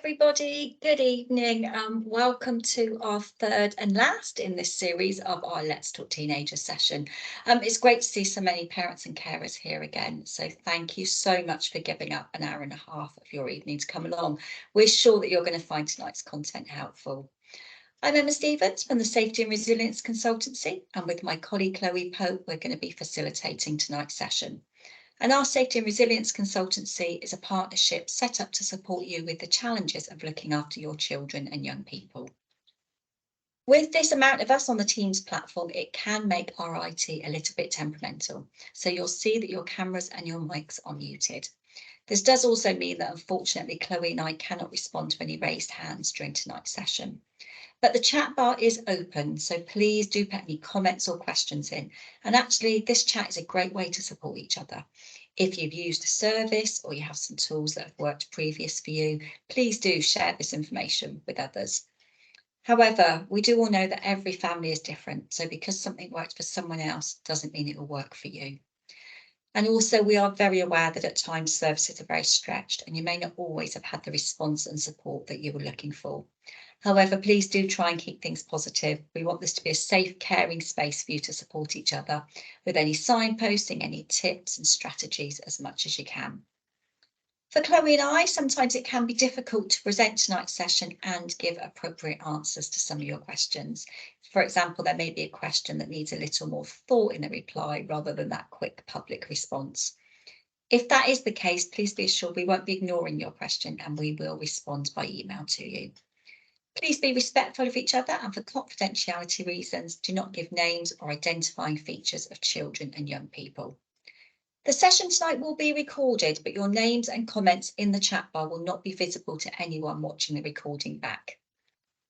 everybody. Good evening. Welcome to our third and last in this series of our Let's Talk Teenagers session. It's great to see so many parents and carers here again. So thank you so much for giving up an hour and a half of your evening to come along. We're sure that you're going to find tonight's content helpful. I'm Emma Stevens from the Safety and Resilience Consultancy, and with my colleague Chloe Pope, we're going to be facilitating tonight's session. And our Safety and Resilience Consultancy is a partnership set up to support you with the challenges of looking after your children and young people. With this amount of us on the Teams platform, it can make our IT a little bit temperamental. So you'll see that your cameras and your mics are muted. This does also mean that unfortunately, Chloe and I cannot respond to any raised hands during tonight's session. But the chat bar is open, so please do put any comments or questions in. And actually, this chat is a great way to support each other. If you've used a service or you have some tools that have worked previous for you, please do share this information with others. However, we do all know that every family is different. So because something worked for someone else doesn't mean it will work for you. And also, we are very aware that at times services are very stretched and you may not always have had the response and support that you were looking for. However, please do try and keep things positive. We want this to be a safe, caring space for you to support each other with any signposting, any tips and strategies as much as you can. For Chloe and I, sometimes it can be difficult to present tonight's session and give appropriate answers to some of your questions. For example, there may be a question that needs a little more thought in the reply rather than that quick public response. If that is the case, please be assured we won't be ignoring your question and we will respond by email to you. Please be respectful of each other and for confidentiality reasons, do not give names or identifying features of children and young people. The session tonight will be recorded, but your names and comments in the chat bar will not be visible to anyone watching the recording back.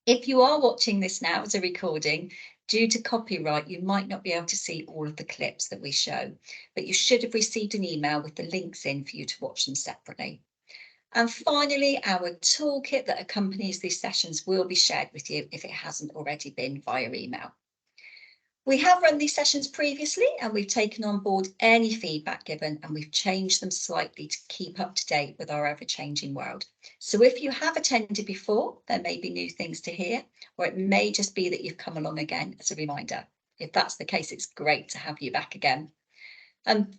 If you are watching this now as a recording, due to copyright, you might not be able to see all of the clips that we show, but you should have received an email with the links in for you to watch them separately. And finally, our toolkit that accompanies these sessions will be shared with you if it hasn't already been via email. We have run these sessions previously and we've taken on board any feedback given and we've changed them slightly to keep up to date with our ever-changing world. So if you have attended before, there may be new things to hear, or it may just be that you've come along again as a reminder. If that's the case, it's great to have you back again.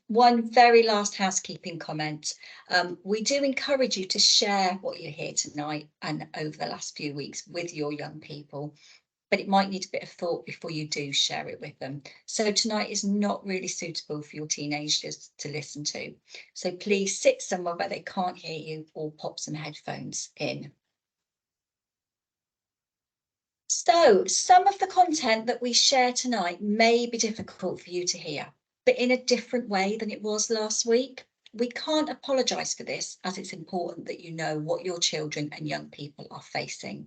One very last housekeeping comment. We do encourage you to share what you hear tonight and over the last few weeks with your young people, but it might need a bit of thought before you do share it with them. So tonight is not really suitable for your teenagers to listen to. So please sit somewhere where they can't hear you or pop some headphones in. So some of the content that we share tonight may be difficult for you to hear, but in a different way than it was last week. We can't apologise for this, as it's important that you know what your children and young people are facing.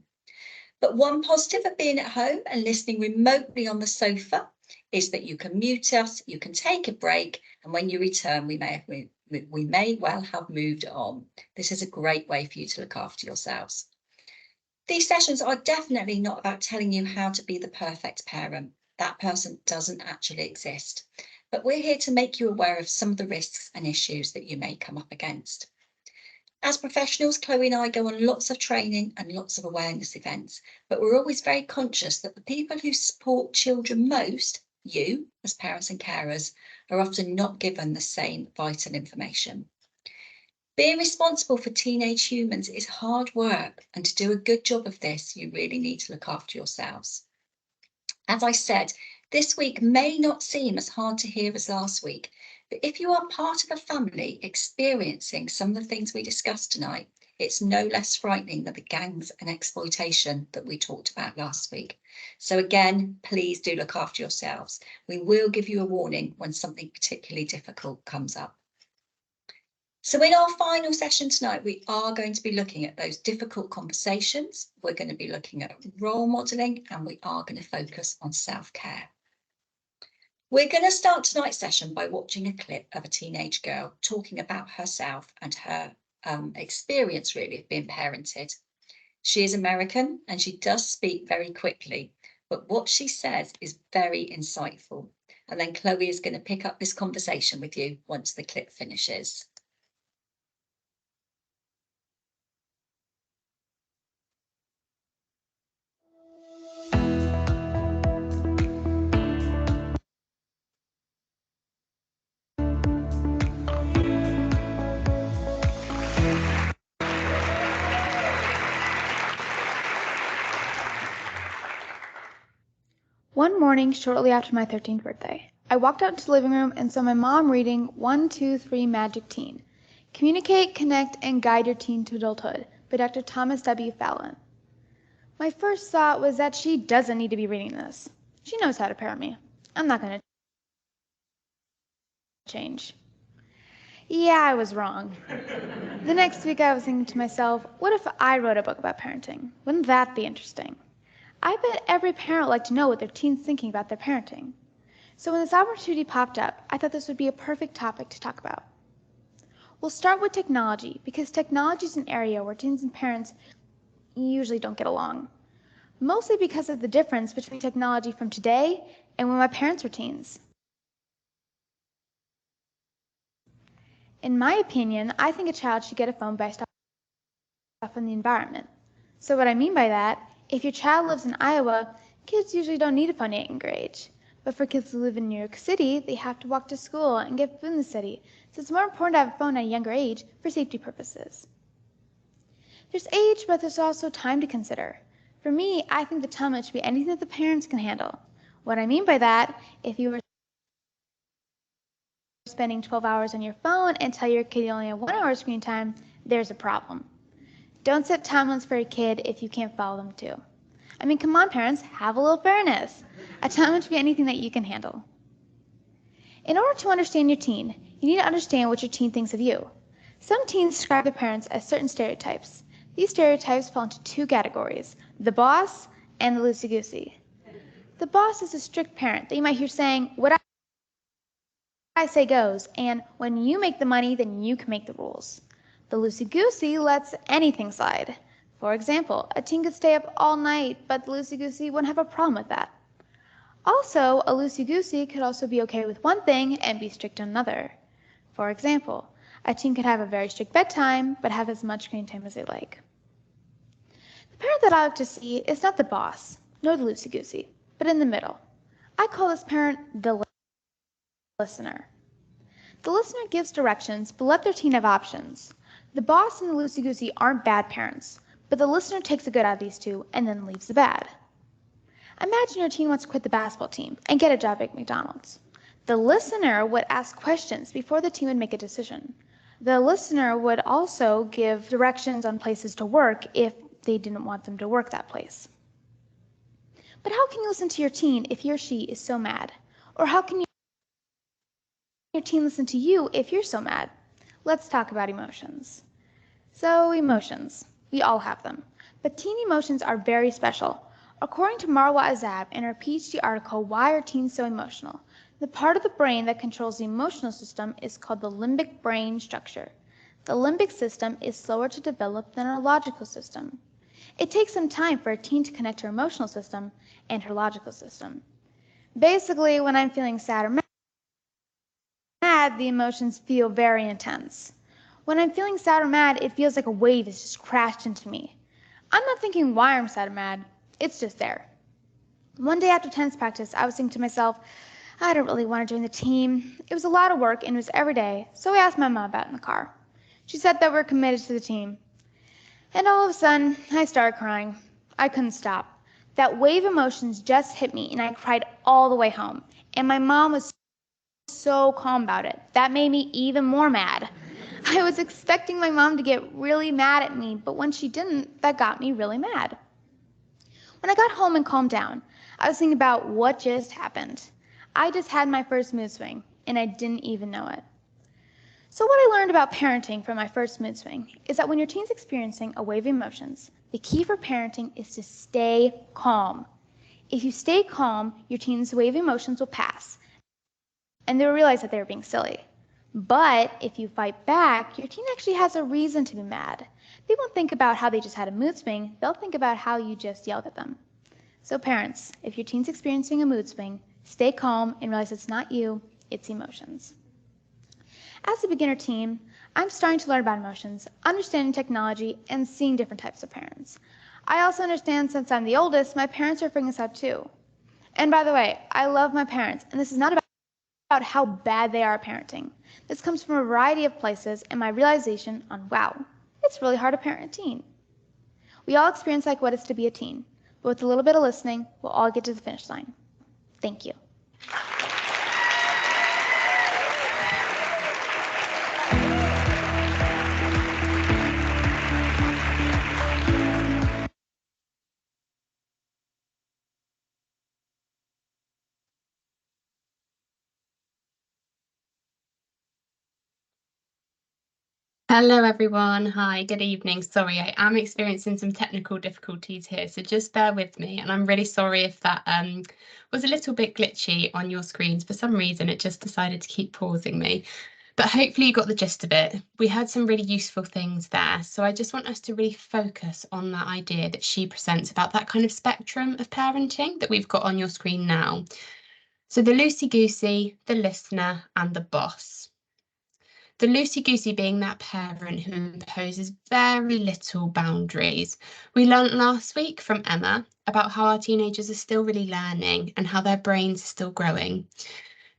But one positive of being at home and listening remotely on the sofa is that you can mute us, you can take a break, and when you return, we may well have moved on. This is a great way for you to look after yourselves. These sessions are definitely not about telling you how to be the perfect parent. That person doesn't actually exist. But we're here to make you aware of some of the risks and issues that you may come up against. As professionals, Chloe and I go on lots of training and lots of awareness events, but we're always very conscious that the people who support children most, you as parents and carers, are often not given the same vital information. Being responsible for teenage humans is hard work, and to do a good job of this, you really need to look after yourselves. As I said, this week may not seem as hard to hear as last week, but if you are part of a family experiencing some of the things we discussed tonight, it's no less frightening than the gangs and exploitation that we talked about last week. So again, please do look after yourselves. We will give you a warning when something particularly difficult comes up. So in our final session tonight, we are going to be looking at those difficult conversations. We're going to be looking at role modelling and we are going to focus on self-care. We're going to start tonight's session by watching a clip of a teenage girl talking about herself and her experience really of being parented. She is American and she does speak very quickly, but what she says is very insightful. And then Chloe is going to pick up this conversation with you once the clip finishes. One morning shortly after my 13th birthday, I walked out into the living room and saw my mom reading 1, 2, 3 Magic Teen, Communicate, Connect, and Guide Your Teen to Adulthood by Dr. Thomas W. Fallon. My first thought was that she doesn't need to be reading this. She knows how to parent me. I'm not going to change. Yeah, I was wrong. The next week I was thinking to myself, what if I wrote a book about parenting? Wouldn't that be interesting? I bet every parent would like to know what their teen's thinking about their parenting. So when this opportunity popped up, I thought this would be a perfect topic to talk about. We'll start with technology, because technology is an area where teens and parents usually don't get along. Mostly because of the difference between technology from today and when my parents were teens. In my opinion, I think a child should get a phone based off on the environment. So what I mean by that, if your child lives in Iowa, kids usually don't need a phone at a younger age. But for kids who live in New York City, they have to walk to school and get food in the city. So it's more important to have a phone at a younger age for safety purposes. There's age, but there's also time to consider. For me, I think the time limit should be anything that the parents can handle. What I mean by that, if you were spending 12 hours on your phone and tell your kid you only have 1 hour screen time, there's a problem. Don't set time limits for a kid if you can't follow them too. I mean, come on, parents, have a little fairness. A time limit should be anything that you can handle. In order to understand your teen, you need to understand what your teen thinks of you. Some teens describe their parents as certain stereotypes. These stereotypes fall into 2 categories, the boss and the loosey-goosey. The boss is a strict parent that you might hear saying, what I say goes, and when you make the money, then you can make the rules. The loosey-goosey lets anything slide. For example, a teen could stay up all night, but the loosey-goosey wouldn't have a problem with that. Also, a loosey-goosey could also be okay with one thing and be strict on another. For example, a teen could have a very strict bedtime, but have as much screen time as they like. The parent that I like to see is not the boss, nor the loosey-goosey, but in the middle. I call this parent the listener. The listener gives directions, but let their teen have options. The boss and the loosey-goosey aren't bad parents, but the listener takes the good out of these two and then leaves the bad. Imagine your teen wants to quit the basketball team and get a job at McDonald's. The listener would ask questions before the teen would make a decision. The listener would also give directions on places to work if they didn't want them to work that place. But how can you listen to your teen if he or she is so mad? Or how can your teen listen to you if you're so mad? Let's talk about emotions. So emotions, we all have them. But teen emotions are very special. According to Marwa Azab in her PhD article, Why Are Teens So Emotional?, the part of the brain that controls the emotional system is called the limbic brain structure. The limbic system is slower to develop than our logical system. It takes some time for a teen to connect her emotional system and her logical system. Basically, when I'm feeling sad or mad, the emotions feel very intense. When I'm feeling sad or mad, it feels like a wave has just crashed into me. I'm not thinking why I'm sad or mad, it's just there. One day after tennis practice, I was thinking to myself, I don't really want to join the team. It was a lot of work and it was every day, so I asked my mom about it in the car. She said that we're committed to the team. And all of a sudden, I started crying. I couldn't stop. That wave of emotions just hit me and I cried all the way home. And my mom was so calm about it. That made me even more mad. I was expecting my mom to get really mad at me, but when she didn't, that got me really mad. When I got home and calmed down, I was thinking about what just happened. I just had my first mood swing, and I didn't even know it. So what I learned about parenting from my first mood swing is that when your teen's experiencing a wave of emotions, the key for parenting is to stay calm. If you stay calm, your teen's wave of emotions will pass, and they'll realize that they were being silly. But if you fight back, your teen actually has a reason to be mad. They won't think about how they just had a mood swing, they'll think about how you just yelled at them. So parents, if your teen's experiencing a mood swing, stay calm and realize it's not you, it's emotions. As a beginner teen, I'm starting to learn about emotions, understanding technology, and seeing different types of parents. I also understand since I'm the oldest, my parents are figuring this out too. And by the way, I love my parents, and this is not about how bad they are at parenting. This comes from a variety of places and my realization on, wow, it's really hard to parent a teen. We all experience like what it's to be a teen, but with a little bit of listening, we'll all get to the finish line. Thank you. Hello everyone. Hi, good evening. Sorry, I am experiencing some technical difficulties here, so just bear with me. And I'm really sorry if that was a little bit glitchy on your screens. For some reason, it just decided to keep pausing me. But hopefully you got the gist of it. We heard some really useful things there. So I just want us to really focus on that idea that she presents about that kind of spectrum of parenting that we've got on your screen now. So the loosey-goosey, the listener, and the boss. The loosey-goosey being that parent who imposes very little boundaries. We learnt last week from Emma about how our teenagers are still really learning and how their brains are still growing.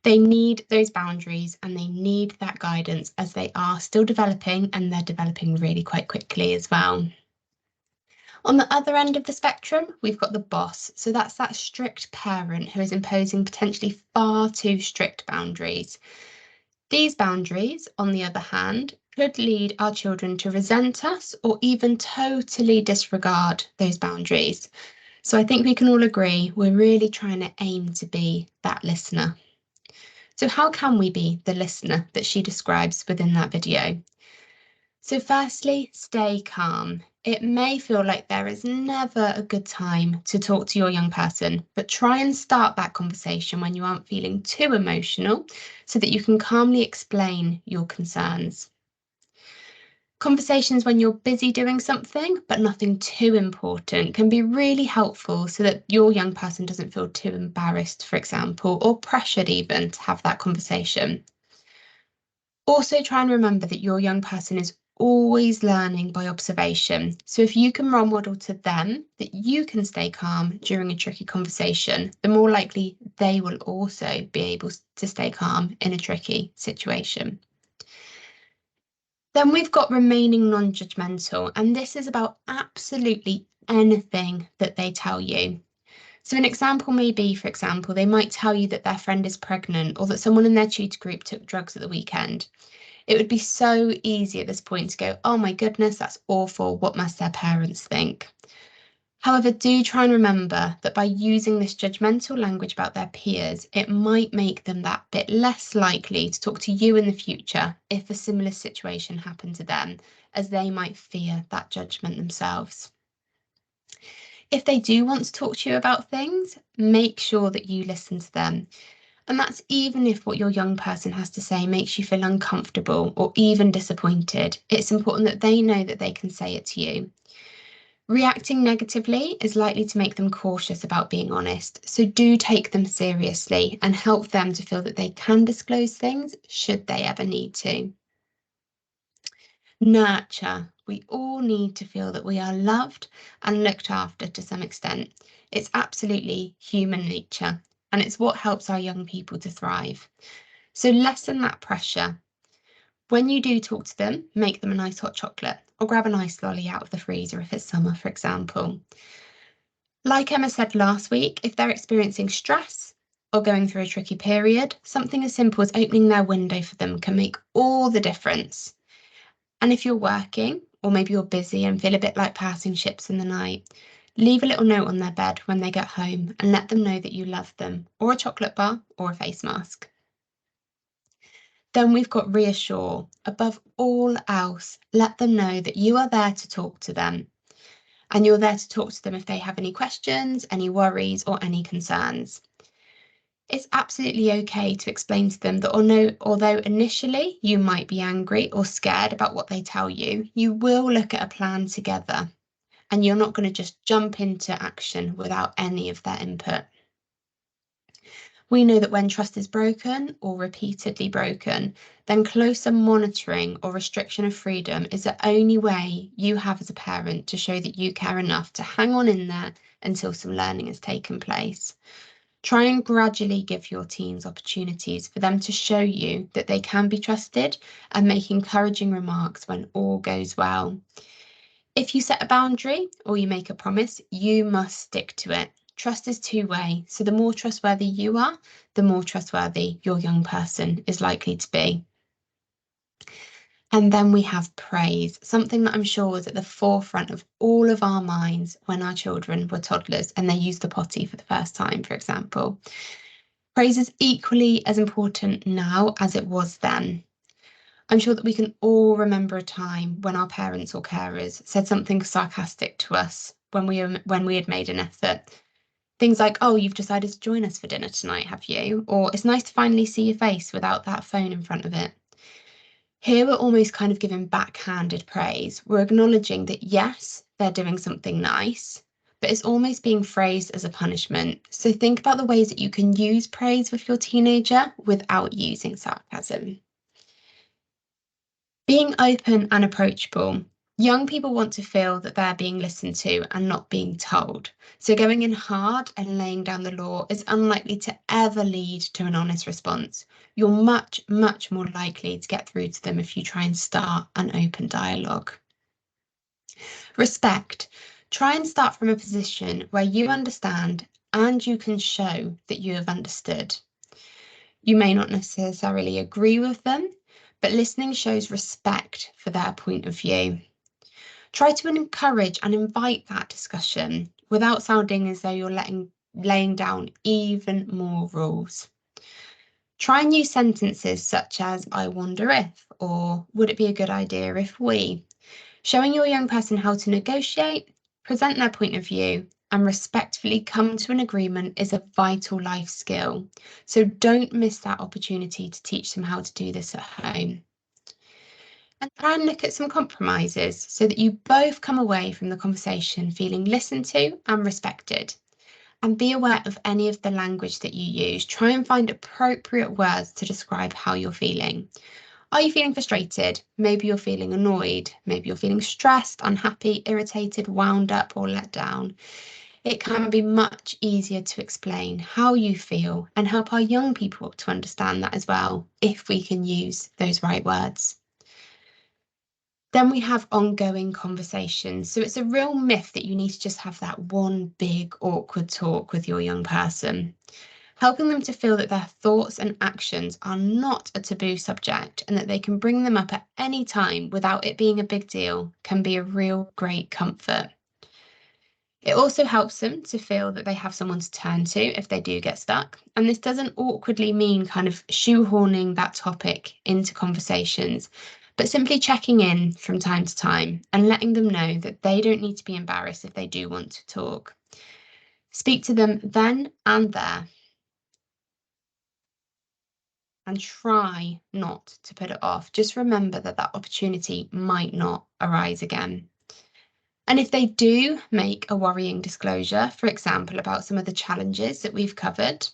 They need those boundaries and they need that guidance as they are still developing, and they're developing really quite quickly as well. On the other end of the spectrum, we've got the boss. So that's that strict parent who is imposing potentially far too strict boundaries. These boundaries, on the other hand, could lead our children to resent us or even totally disregard those boundaries. So I think we can all agree we're really trying to aim to be that listener. So how can we be the listener that she describes within that video? So firstly, stay calm. It may feel like there is never a good time to talk to your young person, but try and start that conversation when you aren't feeling too emotional so that you can calmly explain your concerns. Conversations when you're busy doing something, but nothing too important, can be really helpful so that your young person doesn't feel too embarrassed, for example, or pressured even to have that conversation. Also try and remember that your young person is always learning by observation. So if you can role model to them that you can stay calm during a tricky conversation, the more likely they will also be able to stay calm in a tricky situation. Then we've got remaining non-judgmental, and this is about absolutely anything that they tell you. So an example may be, for example, they might tell you that their friend is pregnant or that someone in their tutor group took drugs at the weekend. It would be so easy at this point to go, oh my goodness, that's awful. What must their parents think? However, do try and remember that by using this judgmental language about their peers, it might make them that bit less likely to talk to you in the future if a similar situation happened to them, as they might fear that judgment themselves. If they do want to talk to you about things, make sure that you listen to them. And that's even if what your young person has to say makes you feel uncomfortable or even disappointed. It's important that they know that they can say it to you. Reacting negatively is likely to make them cautious about being honest, so do take them seriously and help them to feel that they can disclose things should they ever need to. Nurture. We all need to feel that we are loved and looked after to some extent. It's absolutely human nature, and it's what helps our young people to thrive. So lessen that pressure. When you do talk to them, make them a nice hot chocolate or grab a nice lolly out of the freezer if it's summer, for example. Like Emma said last week, if they're experiencing stress or going through a tricky period, something as simple as opening their window for them can make all the difference. And if you're working, or maybe you're busy and feel a bit like passing ships in the night, leave a little note on their bed when they get home and let them know that you love them, or a chocolate bar or a face mask. Then we've got reassure. Above all else, let them know that you are there to talk to them. And you're there to talk to them if they have any questions, any worries, or any concerns. It's absolutely okay to explain to them that although initially you might be angry or scared about what they tell you, you will look at a plan together and you're not going to just jump into action without any of their input. We know that when trust is broken or repeatedly broken, then closer monitoring or restriction of freedom is the only way you have as a parent to show that you care enough to hang on in there until some learning has taken place. Try and gradually give your teens opportunities for them to show you that they can be trusted and make encouraging remarks when all goes well. If you set a boundary or you make a promise, you must stick to it. Trust is two-way, so the more trustworthy you are, the more trustworthy your young person is likely to be. And then we have praise, something that I'm sure was at the forefront of all of our minds when our children were toddlers and they used the potty for the first time, for example. Praise is equally as important now as it was then. I'm sure that we can all remember a time when our parents or carers said something sarcastic to us when we had made an effort. Things like, "Oh, you've decided to join us for dinner tonight, have you?" Or, "It's nice to finally see your face without that phone in front of it." Here we're almost kind of giving backhanded praise. We're acknowledging that yes, they're doing something nice, but it's almost being phrased as a punishment. So think about the ways that you can use praise with your teenager without using sarcasm. Being open and approachable. Young people want to feel that they're being listened to and not being told. So going in hard and laying down the law is unlikely to ever lead to an honest response. You're much, much more likely to get through to them if you try and start an open dialogue. Respect. Try and start from a position where you understand and you can show that you have understood. You may not necessarily agree with them, but listening shows respect for their point of view. Try to encourage and invite that discussion without sounding as though you're laying down even more rules. Try and use sentences such as "I wonder if" or "would it be a good idea if we." Showing your young person how to negotiate, present their point of view, and respectfully come to an agreement is a vital life skill. So don't miss that opportunity to teach them how to do this at home. And try and look at some compromises so that you both come away from the conversation feeling listened to and respected. And be aware of any of the language that you use. Try and find appropriate words to describe how you're feeling. Are you feeling frustrated? Maybe you're feeling annoyed. Maybe you're feeling stressed, unhappy, irritated, wound up, or let down. It can be much easier to explain how you feel and help our young people to understand that as well, if we can use those right words. Then we have ongoing conversations. So it's a real myth that you need to just have that one big awkward talk with your young person. Helping them to feel that their thoughts and actions are not a taboo subject and that they can bring them up at any time without it being a big deal can be a real great comfort. It also helps them to feel that they have someone to turn to if they do get stuck. And this doesn't awkwardly mean kind of shoehorning that topic into conversations, but simply checking in from time to time and letting them know that they don't need to be embarrassed if they do want to talk. Speak to them then and there. And try not to put it off. Just remember that that opportunity might not arise again. And if they do make a worrying disclosure, for example, about some of the challenges that we've covered,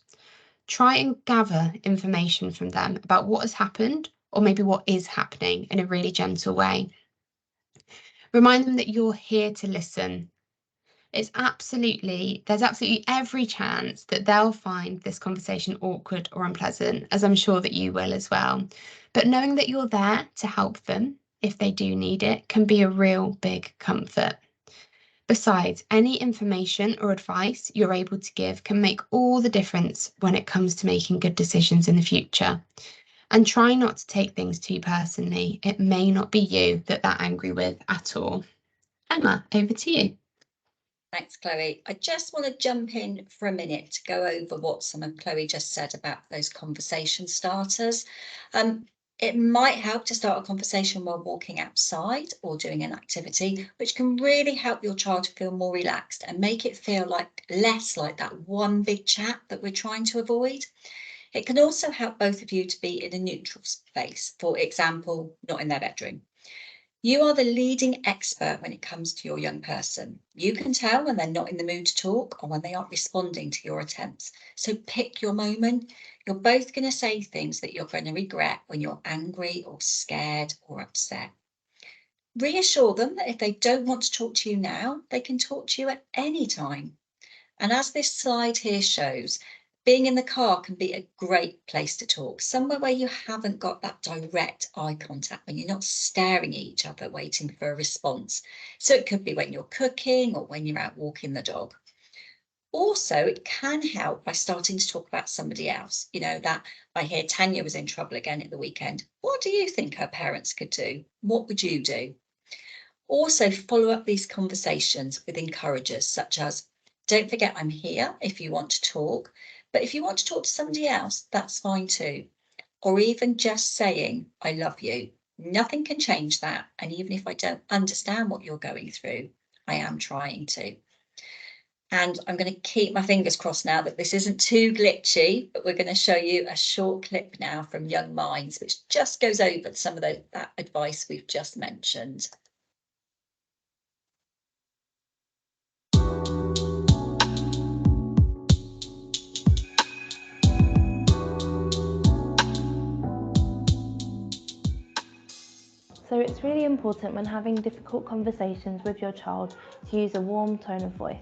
try and gather information from them about what has happened or maybe what is happening in a really gentle way. Remind them that you're here to listen. There's absolutely every chance that they'll find this conversation awkward or unpleasant, as I'm sure that you will as well. But knowing that you're there to help them if they do need it can be a real big comfort. Besides, any information or advice you're able to give can make all the difference when it comes to making good decisions in the future. And try not to take things too personally. It may not be you that they're angry with at all. Emma, over to you. Thanks, Chloe. I just want to jump in for a minute to go over what some of Chloe just said about those conversation starters. It might help to start a conversation while walking outside or doing an activity, which can really help your child to feel more relaxed and make it feel like less like that one big chat that we're trying to avoid. It can also help both of you to be in a neutral space, for example, not in their bedroom. You are the leading expert when it comes to your young person. You can tell when they're not in the mood to talk or when they aren't responding to your attempts. So pick your moment. You're both going to say things that you're going to regret when you're angry or scared or upset. Reassure them that if they don't want to talk to you now, they can talk to you at any time. And as this slide here shows, being in the car can be a great place to talk, somewhere where you haven't got that direct eye contact, when you're not staring at each other waiting for a response. So it could be when you're cooking or when you're out walking the dog. Also, it can help by starting to talk about somebody else. That I hear Tanya was in trouble again at the weekend. What do you think her parents could do? What would you do? Also, follow up these conversations with encouragers, such as, don't forget I'm here if you want to talk, but if you want to talk to somebody else, that's fine too. Or even just saying, I love you. Nothing can change that. And even if I don't understand what you're going through, I am trying to. And I'm going to keep my fingers crossed now that this isn't too glitchy, but we're going to show you a short clip now from Young Minds, which just goes over some of that advice we've just mentioned. So it's really important when having difficult conversations with your child to use a warm tone of voice.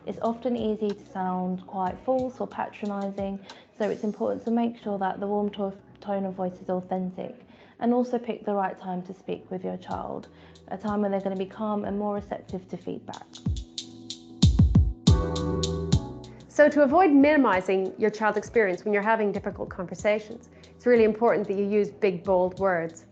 It's often easy to sound quite false or patronising, so it's important to make sure that the warm tone of voice is authentic, and also pick the right time to speak with your child, a time when they're going to be calm and more receptive to feedback. So to avoid minimising your child's experience when you're having difficult conversations, it's really important that you use big, bold words.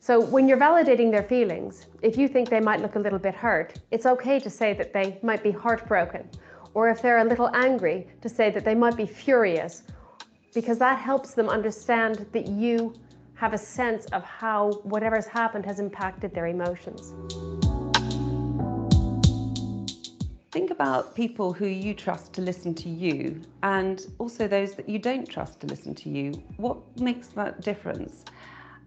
So when you're validating their feelings, if you think they might look a little bit hurt, it's okay to say that they might be heartbroken. Or if they're a little angry, to say that they might be furious, because that helps them understand that you have a sense of how whatever's happened has impacted their emotions. Think about people who you trust to listen to you, and also those that you don't trust to listen to you. What makes that difference?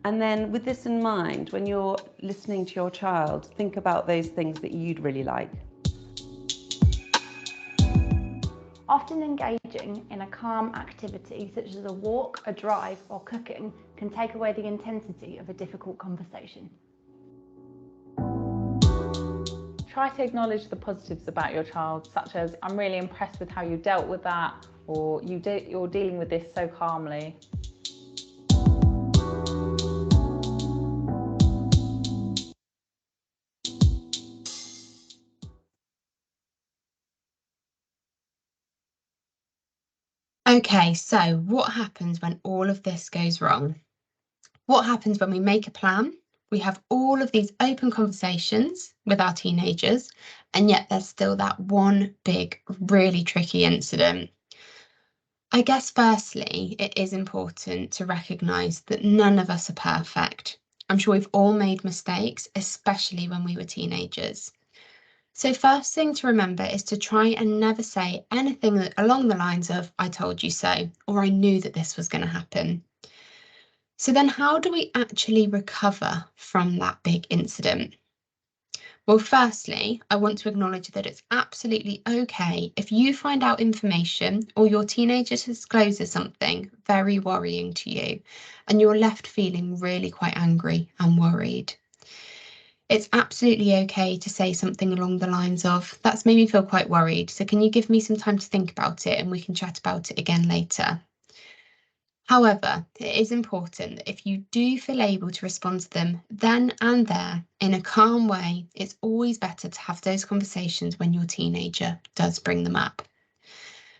And then with this in mind, when you're listening to your child, think about those things that you'd really like. Often engaging in a calm activity such as a walk, a drive or cooking can take away the intensity of a difficult conversation. Try to acknowledge the positives about your child, such as, I'm really impressed with how you dealt with that, or you're dealing with this so calmly. Okay, so what happens when all of this goes wrong? What happens when we make a plan? We have all of these open conversations with our teenagers, and yet there's still that one big, really tricky incident. I guess firstly, it is important to recognise that none of us are perfect. I'm sure we've all made mistakes, especially when we were teenagers. So first thing to remember is to try and never say anything along the lines of, I told you so, or I knew that this was going to happen. So then how do we actually recover from that big incident? Well, firstly, I want to acknowledge that it's absolutely okay if you find out information or your teenager discloses something very worrying to you and you're left feeling really quite angry and worried. It's absolutely okay to say something along the lines of, that's made me feel quite worried, so can you give me some time to think about it and we can chat about it again later. However, it is important that if you do feel able to respond to them then and there in a calm way, it's always better to have those conversations when your teenager does bring them up.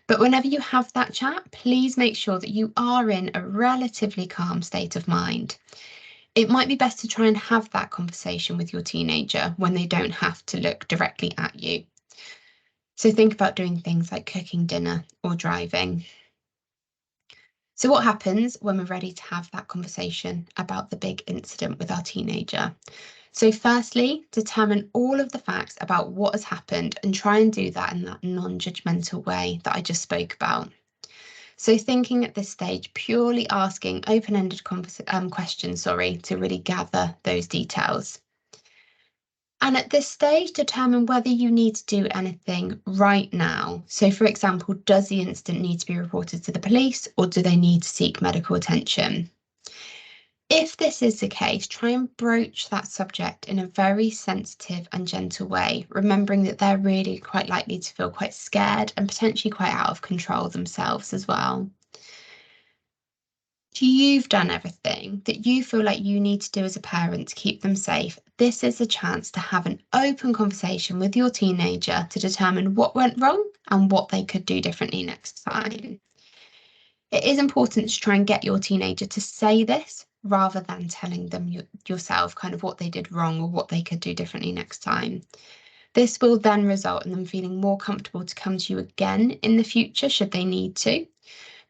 But whenever you have that chat, please make sure that you are in a relatively calm state of mind. It might be best to try and have that conversation with your teenager when they don't have to look directly at you. So think about doing things like cooking dinner or driving. So what happens when we're ready to have that conversation about the big incident with our teenager? So firstly, determine all of the facts about what has happened and try and do that in that non-judgmental way that I just spoke about. So thinking at this stage, purely asking open-ended questions, to really gather those details. And at this stage, determine whether you need to do anything right now. So for example, does the incident need to be reported to the police or do they need to seek medical attention? If this is the case, try and broach that subject in a very sensitive and gentle way, remembering that they're really quite likely to feel quite scared and potentially quite out of control themselves as well. you've done everything that you feel like you need to do as a parent to keep them safe, this is a chance to have an open conversation with your teenager to determine what went wrong and what they could do differently next time. It is important to try and get your teenager to say this rather than telling them yourself kind of what they did wrong or what they could do differently next time. This will then result in them feeling more comfortable to come to you again in the future should they need to.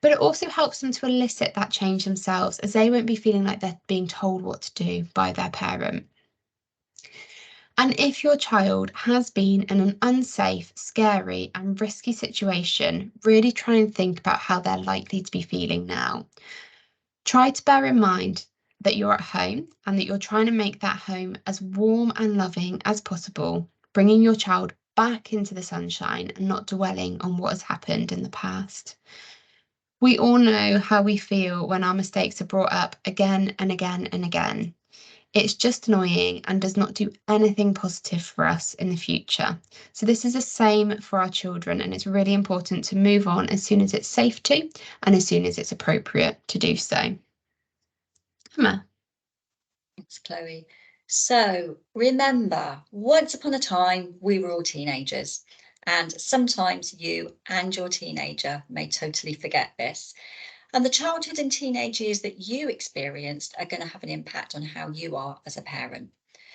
But it also helps them to elicit that change themselves, as they won't be feeling like they're being told what to do by their parent. And if your child has been in an unsafe, scary and risky situation, really try and think about how they're likely to be feeling now. Try to bear in mind that you're at home and that you're trying to make that home as warm and loving as possible, bringing your child back into the sunshine and not dwelling on what has happened in the past. We all know how we feel when our mistakes are brought up again and again and again. It's just annoying and does not do anything positive for us in the future. So this is the same for our children, and it's really important to move on as soon as it's safe to and as soon as it's appropriate to do so. Emma. Thanks, Chloe. So remember, once upon a time, we were all teenagers, and sometimes you and your teenager may totally forget this. And the childhood and teenage years that you experienced are going to have an impact on how you are as a parent.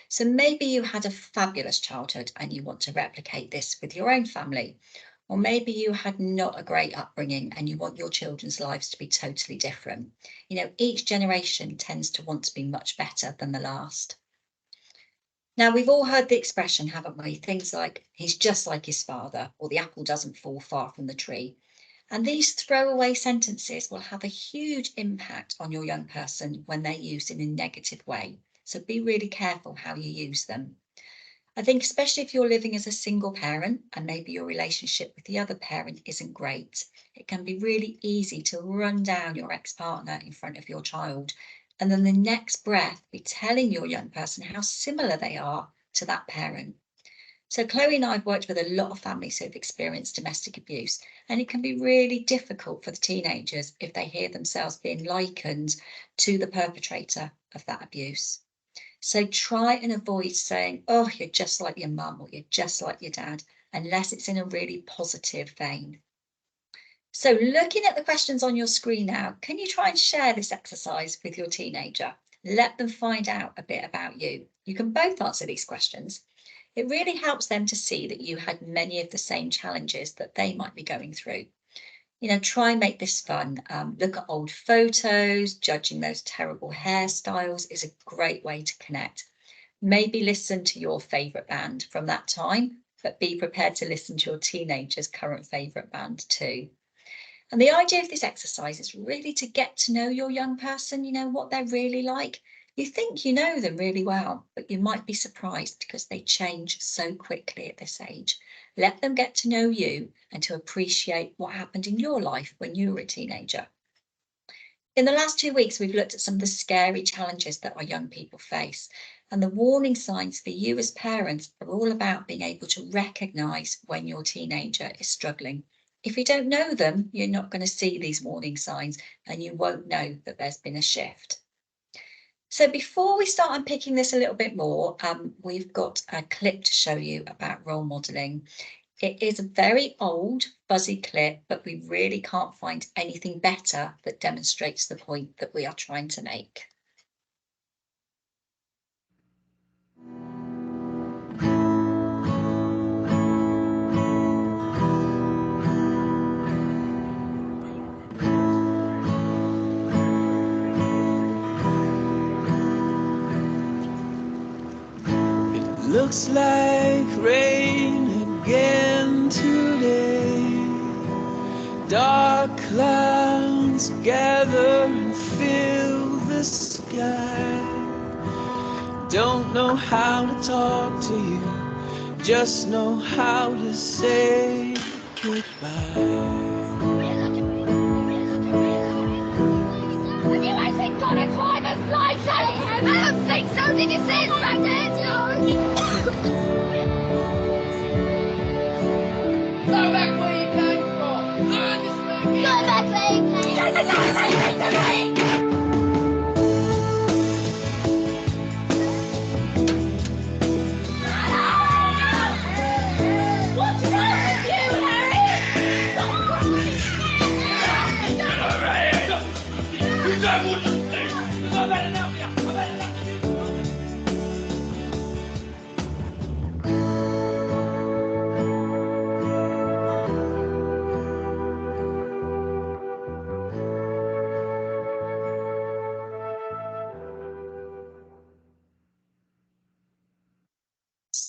So maybe you had a fabulous childhood and you want to replicate this with your own family. Or maybe you had not a great upbringing and you want your children's lives to be totally different. You know, each generation tends to want to be much better than the last. Now, we've all heard the expression, haven't we? Things like, he's just like his father, or the apple doesn't fall far from the tree. And these throwaway sentences will have a huge impact on your young person when they're used in a negative way. So be really careful how you use them. I think especially if you're living as a single parent and maybe your relationship with the other parent isn't great, it can be really easy to run down your ex-partner in front of your child and then the next breath be telling your young person how similar they are to that parent. So Chloe and I have worked with a lot of families who have experienced domestic abuse, and it can be really difficult for the teenagers if they hear themselves being likened to the perpetrator of that abuse. So try and avoid saying, oh, you're just like your mum or you're just like your dad, unless it's in a really positive vein. So looking at the questions on your screen now, can you try and share this exercise with your teenager? Let them find out a bit about you. You can both answer these questions. It really helps them to see that you had many of the same challenges that they might be going through. You know, try and make this fun. Look at old photos, judging those terrible hairstyles is a great way to connect. Maybe listen to your favourite band from that time, but be prepared to listen to your teenager's current favourite band too. And the idea of this exercise is really to get to know your young person, you know, what they're really like. You think you know them really well, but you might be surprised because they change so quickly at this age. Let them get to know you and to appreciate what happened in your life when you were a teenager. In the last 2 weeks, we've looked at some of the scary challenges that our young people face. And the warning signs for you as parents are all about being able to recognise when your teenager is struggling. If you don't know them, you're not going to see these warning signs and you won't know that there's been a shift. So before we start unpicking this a little bit more, we've got a clip to show you about role modelling. It is a very old, fuzzy clip, but we really can't find anything better that demonstrates the point that we are trying to make. Looks like rain again today. Dark clouds gather and fill the sky. Don't know how to talk to you, just know how to say goodbye. Do I think God is life as life? I don't think so. Did you see it back there, George? Go back where you came from. Learn this language. Go back where you came from.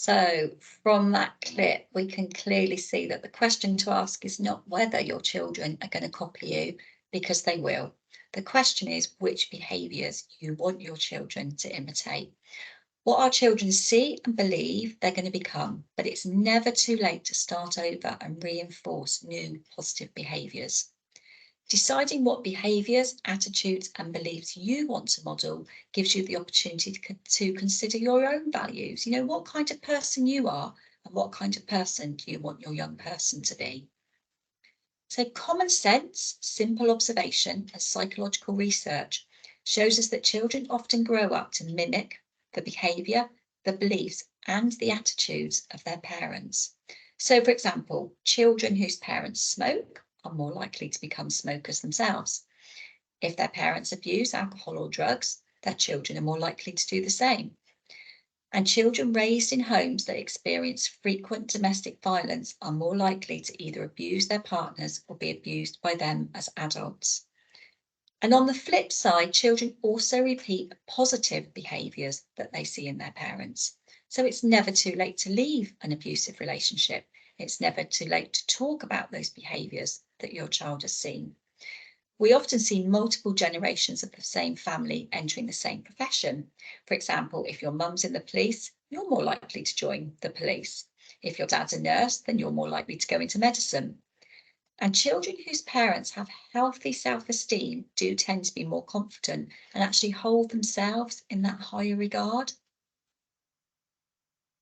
So from that clip, we can clearly see that the question to ask is not whether your children are going to copy you, because they will. The question is which behaviours you want your children to imitate. What our children see and believe they're going to become, but it's never too late to start over and reinforce new positive behaviours. Deciding what behaviours, attitudes and beliefs you want to model gives you the opportunity to consider your own values. You know, what kind of person you are and what kind of person do you want your young person to be. So common sense, simple observation and psychological research shows us that children often grow up to mimic the behaviour, the beliefs and the attitudes of their parents. So for example, children whose parents smoke are more likely to become smokers themselves. If their parents abuse alcohol or drugs, their children are more likely to do the same. And children raised in homes that experience frequent domestic violence are more likely to either abuse their partners or be abused by them as adults. And on the flip side, children also repeat positive behaviours that they see in their parents. So it's never too late to leave an abusive relationship. It's never too late to talk about those behaviours that your child has seen. We often see multiple generations of the same family entering the same profession. For example, if your mum's in the police, you're more likely to join the police. If your dad's a nurse, then you're more likely to go into medicine. And children whose parents have healthy self-esteem do tend to be more confident and actually hold themselves in that higher regard.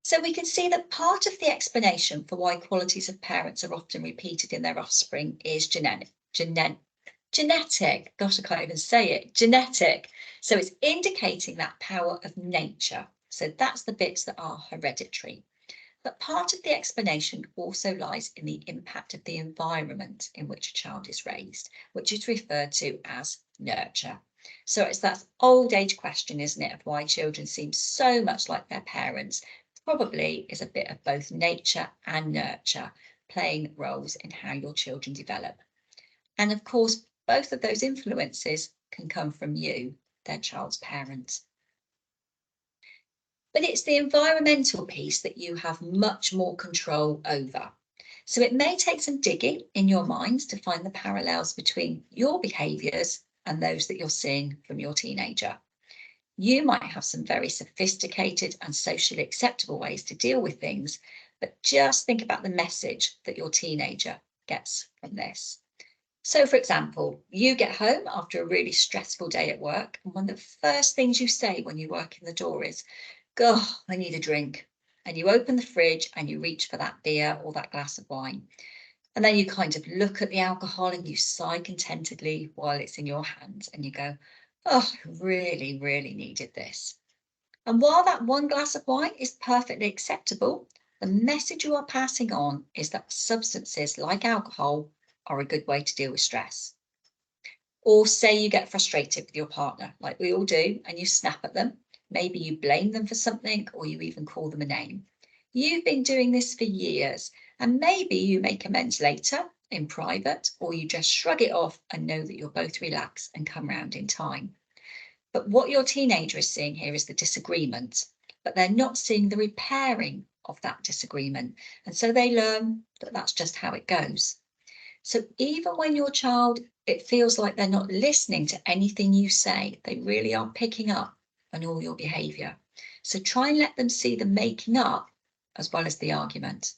So we can see that part of the explanation for why qualities of parents are often repeated in their offspring is genetic. Gosh, I can't even say it. Genetic. So it's indicating that power of nature. So that's the bits that are hereditary. But part of the explanation also lies in the impact of the environment in which a child is raised, which is referred to as nurture. So it's that old age question, isn't it, of why children seem so much like their parents. Probably is a bit of both nature and nurture playing roles in how your children develop. And of course, both of those influences can come from you, their child's parent. But it's the environmental piece that you have much more control over. So it may take some digging in your minds to find the parallels between your behaviours and those that you're seeing from your teenager. You might have some very sophisticated and socially acceptable ways to deal with things, but just think about the message that your teenager gets from this. So, for example, you get home after a really stressful day at work, and one of the first things you say when you walk in the door is, "God, I need a drink." And you open the fridge and you reach for that beer or that glass of wine. And then you kind of look at the alcohol and you sigh contentedly while it's in your hands and you go, "Oh, I really, really needed this." And while that one glass of wine is perfectly acceptable, the message you are passing on is that substances like alcohol are a good way to deal with stress. Or say you get frustrated with your partner, like we all do, and you snap at them. Maybe you blame them for something, or you even call them a name. You've been doing this for years, and maybe you make amends later in private, or you just shrug it off and know that you'll both relax and come round in time. But what your teenager is seeing here is the disagreement, but they're not seeing the repairing of that disagreement. And so they learn that that's just how it goes. So even when your child, it feels like they're not listening to anything you say, they really are picking up on all your behaviour. So try and let them see the making up as well as the argument.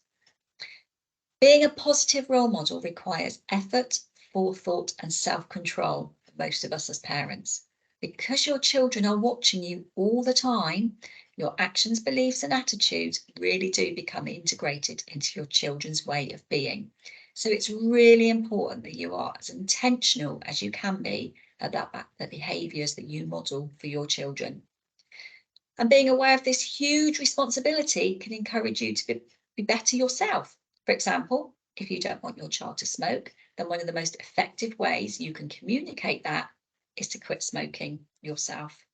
Being a positive role model requires effort, forethought and self-control for most of us as parents. Because your children are watching you all the time, your actions, beliefs and attitudes really do become integrated into your children's way of being. So it's really important that you are as intentional as you can be about the behaviours that you model for your children. And being aware of this huge responsibility can encourage you to be better yourself. For example, if you don't want your child to smoke, then one of the most effective ways you can communicate that is to quit smoking yourself.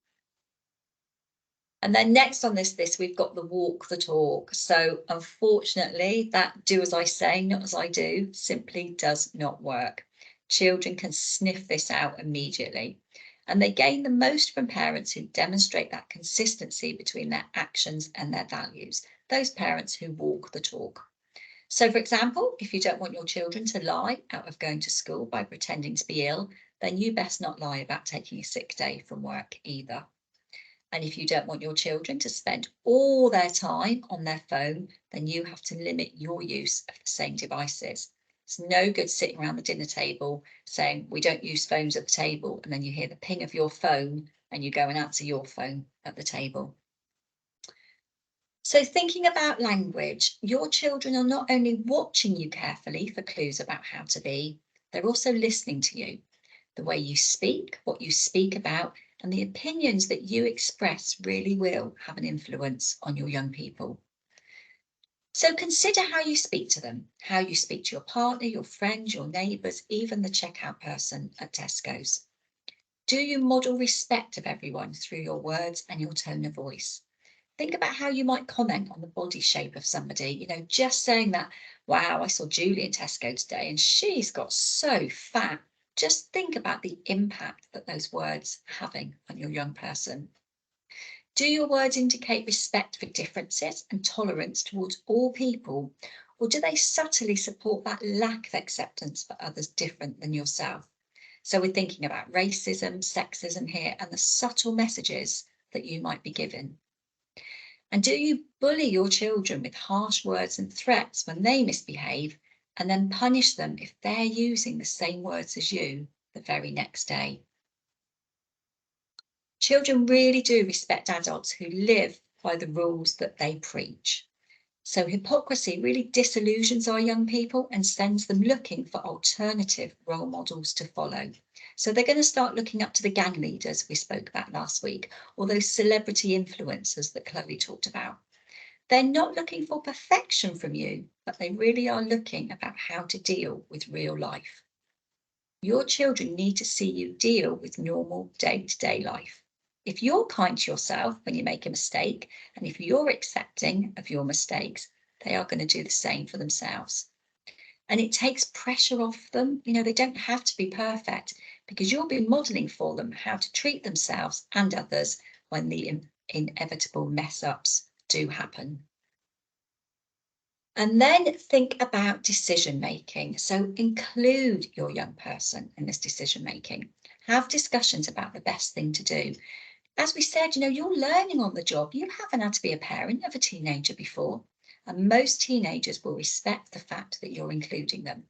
And then next on this list, we've got the walk the talk. So unfortunately, that do as I say, not as I do, simply does not work. Children can sniff this out immediately. And they gain the most from parents who demonstrate that consistency between their actions and their values, those parents who walk the talk. So, for example, if you don't want your children to lie out of going to school by pretending to be ill, then you best not lie about taking a sick day from work either. And if you don't want your children to spend all their time on their phone, then you have to limit your use of the same devices. It's no good sitting around the dinner table saying, we don't use phones at the table, and then you hear the ping of your phone and you go and answer your phone at the table. So thinking about language, your children are not only watching you carefully for clues about how to be, they're also listening to you. The way you speak, what you speak about, and the opinions that you express really will have an influence on your young people. So consider how you speak to them, how you speak to your partner, your friends, your neighbours, even the checkout person at Tesco's. Do you model respect of everyone through your words and your tone of voice? Think about how you might comment on the body shape of somebody, just saying that, wow, I saw Julie in Tesco today and she's got so fat. Just think about the impact that those words are having on your young person. Do your words indicate respect for differences and tolerance towards all people, or do they subtly support that lack of acceptance for others different than yourself? So we're thinking about racism, sexism here, and the subtle messages that you might be given. And do you bully your children with harsh words and threats when they misbehave, and then punish them if they're using the same words as you the very next day? Children really do respect adults who live by the rules that they preach. So hypocrisy really disillusions our young people and sends them looking for alternative role models to follow. So they're going to start looking up to the gang leaders we spoke about last week, or those celebrity influencers that Chloe talked about. They're not looking for perfection from you, but they really are looking about how to deal with real life. Your children need to see you deal with normal day-to-day life. If you're kind to yourself when you make a mistake, and if you're accepting of your mistakes, they are going to do the same for themselves. And it takes pressure off them. They don't have to be perfect, because you'll be modeling for them how to treat themselves and others when the inevitable mess-ups do happen. And then think about decision making. So include your young person in this decision making. Have discussions about the best thing to do. As we said, you're learning on the job. You haven't had to be a parent of a teenager before. And most teenagers will respect the fact that you're including them.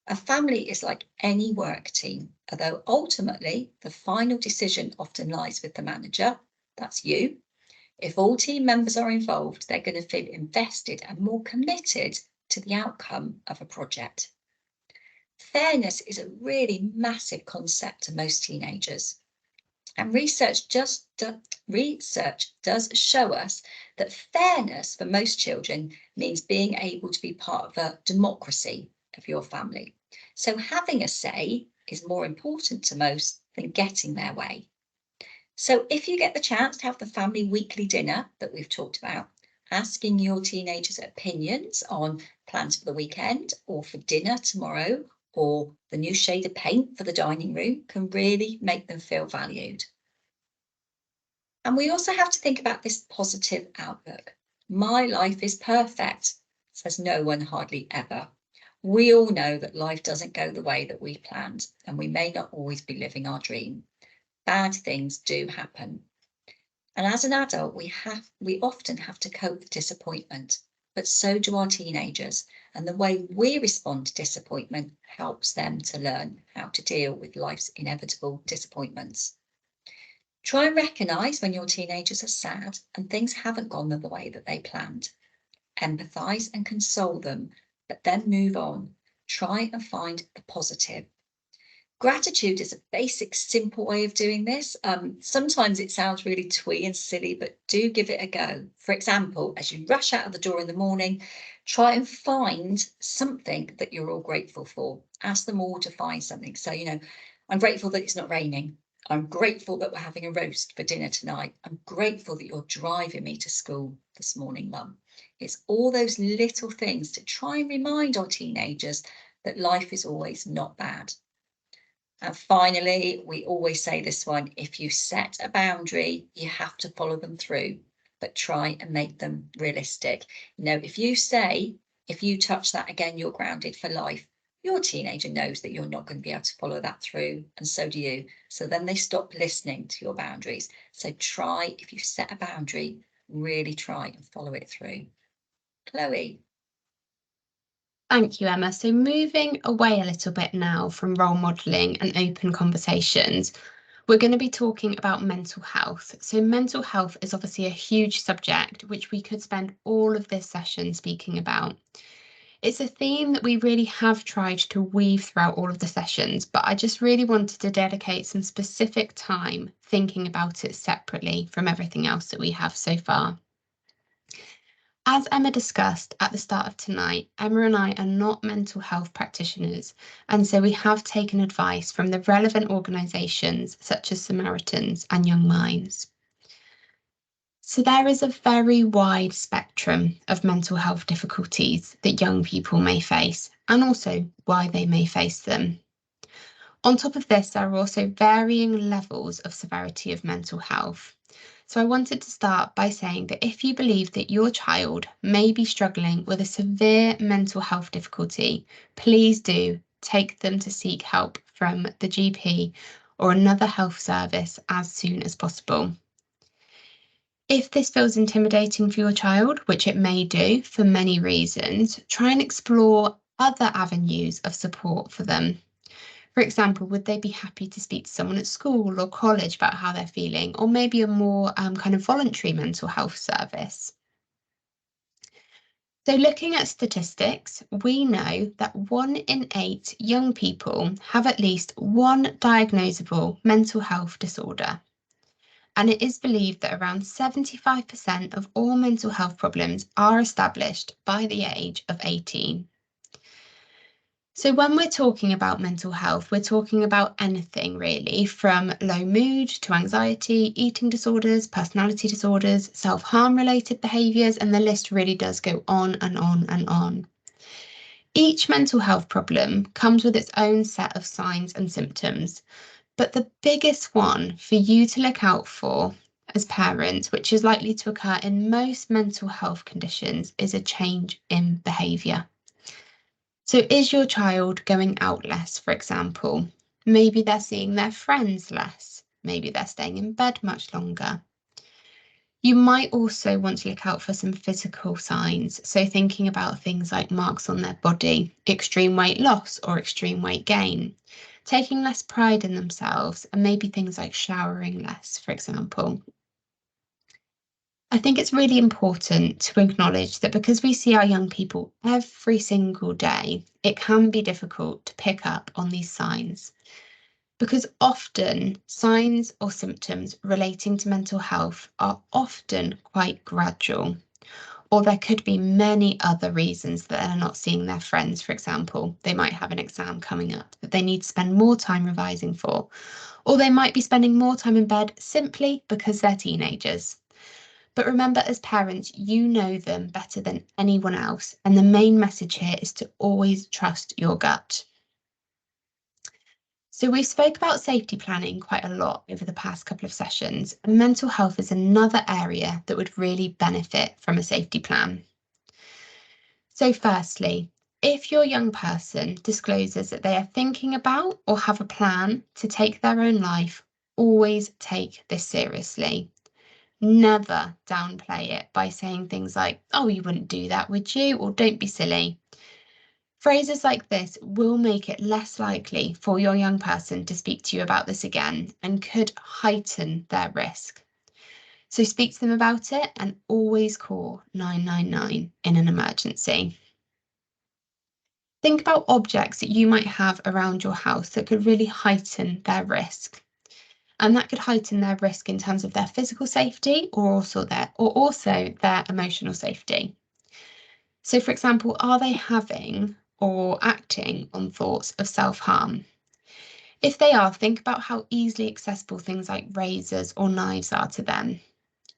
A family is like any work team, although ultimately the final decision often lies with the manager. That's you. If all team members are involved, they're going to feel invested and more committed to the outcome of a project. Fairness is a really massive concept to most teenagers. And research does show us that fairness for most children means being able to be part of a democracy of your family. So having a say is more important to most than getting their way. So if you get the chance to have the family weekly dinner that we've talked about, asking your teenagers' opinions on plans for the weekend or for dinner tomorrow, or the new shade of paint for the dining room, can really make them feel valued. And we also have to think about this positive outlook. My life is perfect, says no one hardly ever. We all know that life doesn't go the way that we planned, and we may not always be living our dream. Bad things do happen. And as an adult, we often have to cope with disappointment, but so do our teenagers. And the way we respond to disappointment helps them to learn how to deal with life's inevitable disappointments. Try and recognise when your teenagers are sad and things haven't gone the way that they planned. Empathise and console them, but then move on. Try and find the positive. Gratitude is a basic, simple way of doing this. Sometimes it sounds really twee and silly, but do give it a go. For example, as you rush out of the door in the morning, try and find something that you're all grateful for. Ask them all to find something. So, I'm grateful that it's not raining. I'm grateful that we're having a roast for dinner tonight. I'm grateful that you're driving me to school this morning, Mum. It's all those little things to try and remind our teenagers that life is always not bad. And finally, we always say this one, if you set a boundary, you have to follow them through, but try and make them realistic. You know, if you say, if you touch that again, you're grounded for life, your teenager knows that you're not going to be able to follow that through, and so do you. So then they stop listening to your boundaries. So try, if you set a boundary, really try and follow it through. Chloe. Thank you, Emma. So moving away a little bit now from role modelling and open conversations, we're going to be talking about mental health. So mental health is obviously a huge subject, which we could spend all of this session speaking about. It's a theme that we really have tried to weave throughout all of the sessions, but I just really wanted to dedicate some specific time thinking about it separately from everything else that we have so far. As Emma discussed at the start of tonight, Emma and I are not mental health practitioners, and so we have taken advice from the relevant organisations such as Samaritans and Young Minds. So there is a very wide spectrum of mental health difficulties that young people may face, and also why they may face them. On top of this, there are also varying levels of severity of mental health. So I wanted to start by saying that if you believe that your child may be struggling with a severe mental health difficulty, please do take them to seek help from the GP or another health service as soon as possible. If this feels intimidating for your child, which it may do for many reasons, try and explore other avenues of support for them. For example, would they be happy to speak to someone at school or college about how they're feeling, or maybe a more kind of voluntary mental health service? So looking at statistics, we know that 1 in 8 young people have at least one diagnosable mental health disorder. And it is believed that around 75% of all mental health problems are established by the age of 18. So when we're talking about mental health, we're talking about anything really, from low mood to anxiety, eating disorders, personality disorders, self-harm related behaviours, and the list really does go on and on and on. Each mental health problem comes with its own set of signs and symptoms, but the biggest one for you to look out for as parents, which is likely to occur in most mental health conditions, is a change in behaviour. So is your child going out less, for example? Maybe they're seeing their friends less. Maybe they're staying in bed much longer. You might also want to look out for some physical signs. So thinking about things like marks on their body, extreme weight loss or extreme weight gain, taking less pride in themselves, and maybe things like showering less, for example. I think it's really important to acknowledge that because we see our young people every single day, it can be difficult to pick up on these signs. Because often signs or symptoms relating to mental health are often quite gradual, or there could be many other reasons that they're not seeing their friends, for example. They might have an exam coming up that they need to spend more time revising for, or they might be spending more time in bed simply because they're teenagers. But remember, as parents, you know them better than anyone else, and the main message here is to always trust your gut. So we spoke about safety planning quite a lot over the past couple of sessions, and mental health is another area that would really benefit from a safety plan. So firstly, if your young person discloses that they are thinking about or have a plan to take their own life, always take this seriously. Never downplay it by saying things like, oh, you wouldn't do that, would you? Or don't be silly. Phrases like this will make it less likely for your young person to speak to you about this again and could heighten their risk. So speak to them about it and always call 999 in an emergency. Think about objects that you might have around your house that could really heighten their risk. And that could heighten their risk in terms of their physical safety or also their emotional safety. So, for example, are they having or acting on thoughts of self-harm? If they are, think about how easily accessible things like razors or knives are to them.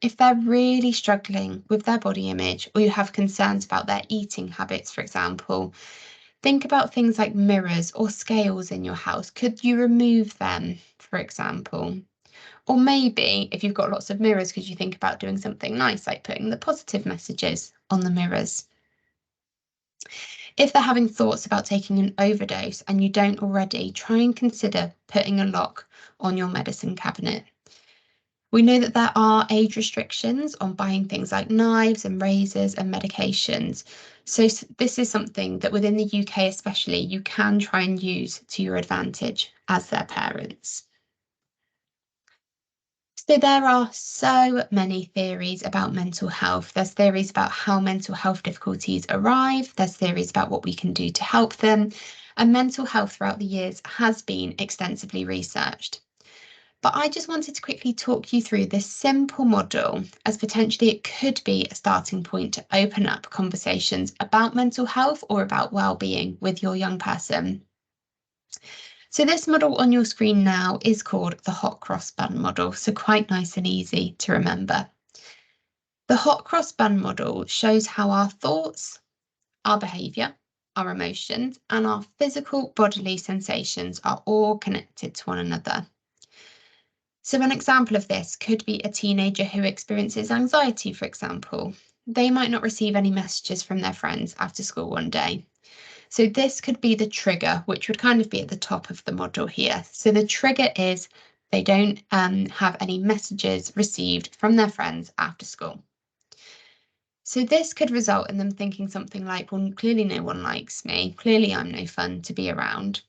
If they're really struggling with their body image, or you have concerns about their eating habits, for example, Think about things like mirrors or scales in your house. Could you remove them, for example? Or maybe if you've got lots of mirrors, could you think about doing something nice, like putting the positive messages on the mirrors? If they're having thoughts about taking an overdose and you don't already, try and consider putting a lock on your medicine cabinet. We know that there are age restrictions on buying things like knives and razors and medications. So this is something that within the UK especially, you can try and use to your advantage as their parents. So there are so many theories about mental health. There's theories about how mental health difficulties arrive. There's theories about what we can do to help them. And mental health throughout the years has been extensively researched. But I just wanted to quickly talk you through this simple model, as potentially it could be a starting point to open up conversations about mental health or about well-being with your young person. So this model on your screen now is called the hot cross bun model, so quite nice and easy to remember. The hot cross bun model shows how our thoughts, our behaviour, our emotions, and our physical bodily sensations are all connected to one another. So an example of this could be a teenager who experiences anxiety, for example. They might not receive any messages from their friends after school one day. So this could be the trigger, which would kind of be at the top of the model here. So the trigger is they don't have any messages received from their friends after school. So this could result in them thinking something like, well, clearly no one likes me. Clearly I'm no fun to be around.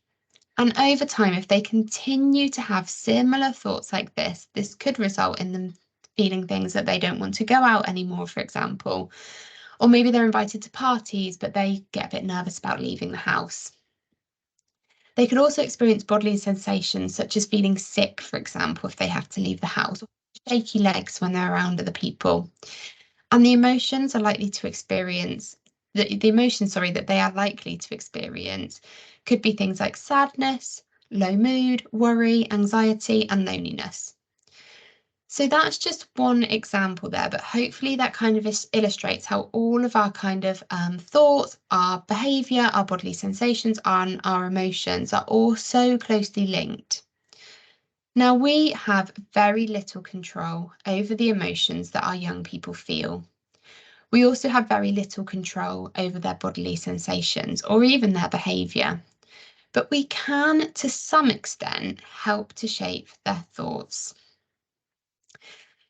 And over time, if they continue to have similar thoughts like this could result in them feeling things that they don't want to go out anymore, for example. Or maybe they're invited to parties, but they get a bit nervous about leaving the house. They could also experience bodily sensations such as feeling sick, for example, if they have to leave the house, or shaky legs when they're around other people. And the emotions are likely to experience, the emotions, that they are likely to experience could be things like sadness, low mood, worry, anxiety, and loneliness. So that's just one example there, but hopefully that kind of illustrates how all of our kind of thoughts, our behaviour, our bodily sensations, and our emotions are all so closely linked. Now, we have very little control over the emotions that our young people feel. We also have very little control over their bodily sensations or even their behaviour, but we can, to some extent, help to shape their thoughts.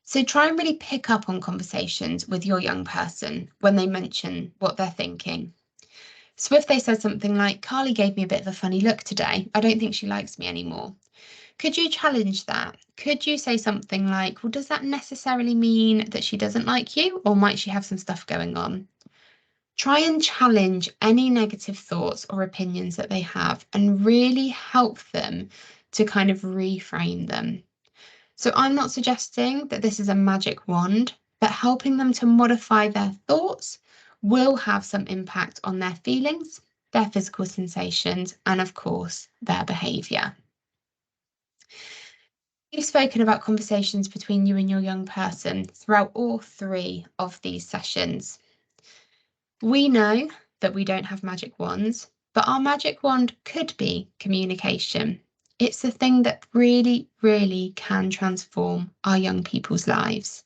So try and really pick up on conversations with your young person when they mention what they're thinking. So if they said something like, Carly gave me a bit of a funny look today, I don't think she likes me anymore. Could you challenge that? Could you say something like, well, does that necessarily mean that she doesn't like you, or might she have some stuff going on? Try and challenge any negative thoughts or opinions that they have and really help them to kind of reframe them. So I'm not suggesting that this is a magic wand, but helping them to modify their thoughts will have some impact on their feelings, their physical sensations, and of course, their behaviour. We've spoken about conversations between you and your young person throughout all 3 of these sessions. We know that we don't have magic wands, but our magic wand could be communication. It's the thing that really, really can transform our young people's lives.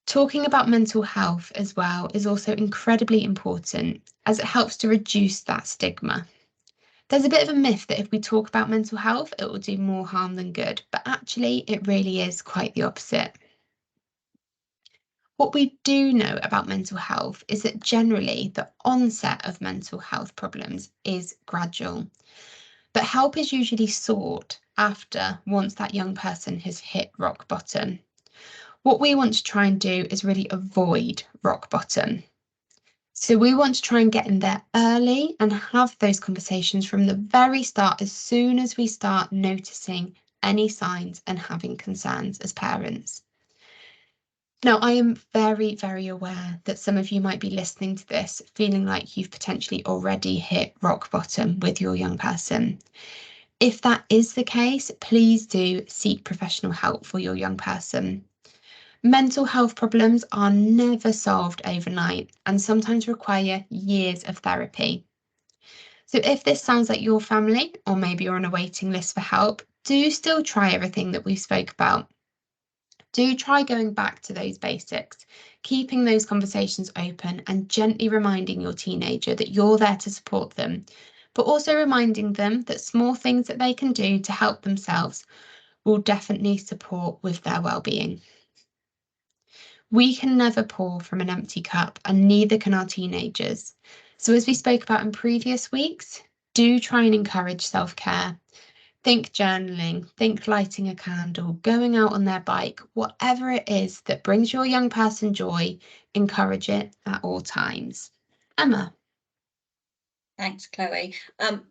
Talking about mental health as well is also incredibly important as it helps to reduce that stigma. There's a bit of a myth that if we talk about mental health, it will do more harm than good, but actually it really is quite the opposite. What we do know about mental health is that generally the onset of mental health problems is gradual, but help is usually sought after once that young person has hit rock bottom. What we want to try and do is really avoid rock bottom. So we want to try and get in there early and have those conversations from the very start as soon as we start noticing any signs and having concerns as parents. Now, I am very, very aware that some of you might be listening to this feeling like you've potentially already hit rock bottom with your young person. If that is the case, please do seek professional help for your young person. Mental health problems are never solved overnight and sometimes require years of therapy. So if this sounds like your family, or maybe you're on a waiting list for help, do still try everything that we spoke about. Do try going back to those basics, keeping those conversations open and gently reminding your teenager that you're there to support them, but also reminding them that small things that they can do to help themselves will definitely support with their well-being. We can never pour from an empty cup, and neither can our teenagers. So as we spoke about in previous weeks, do try and encourage self-care. Think journaling, think lighting a candle, going out on their bike, whatever it is that brings your young person joy, encourage it at all times. Emma. Thanks, Chloe.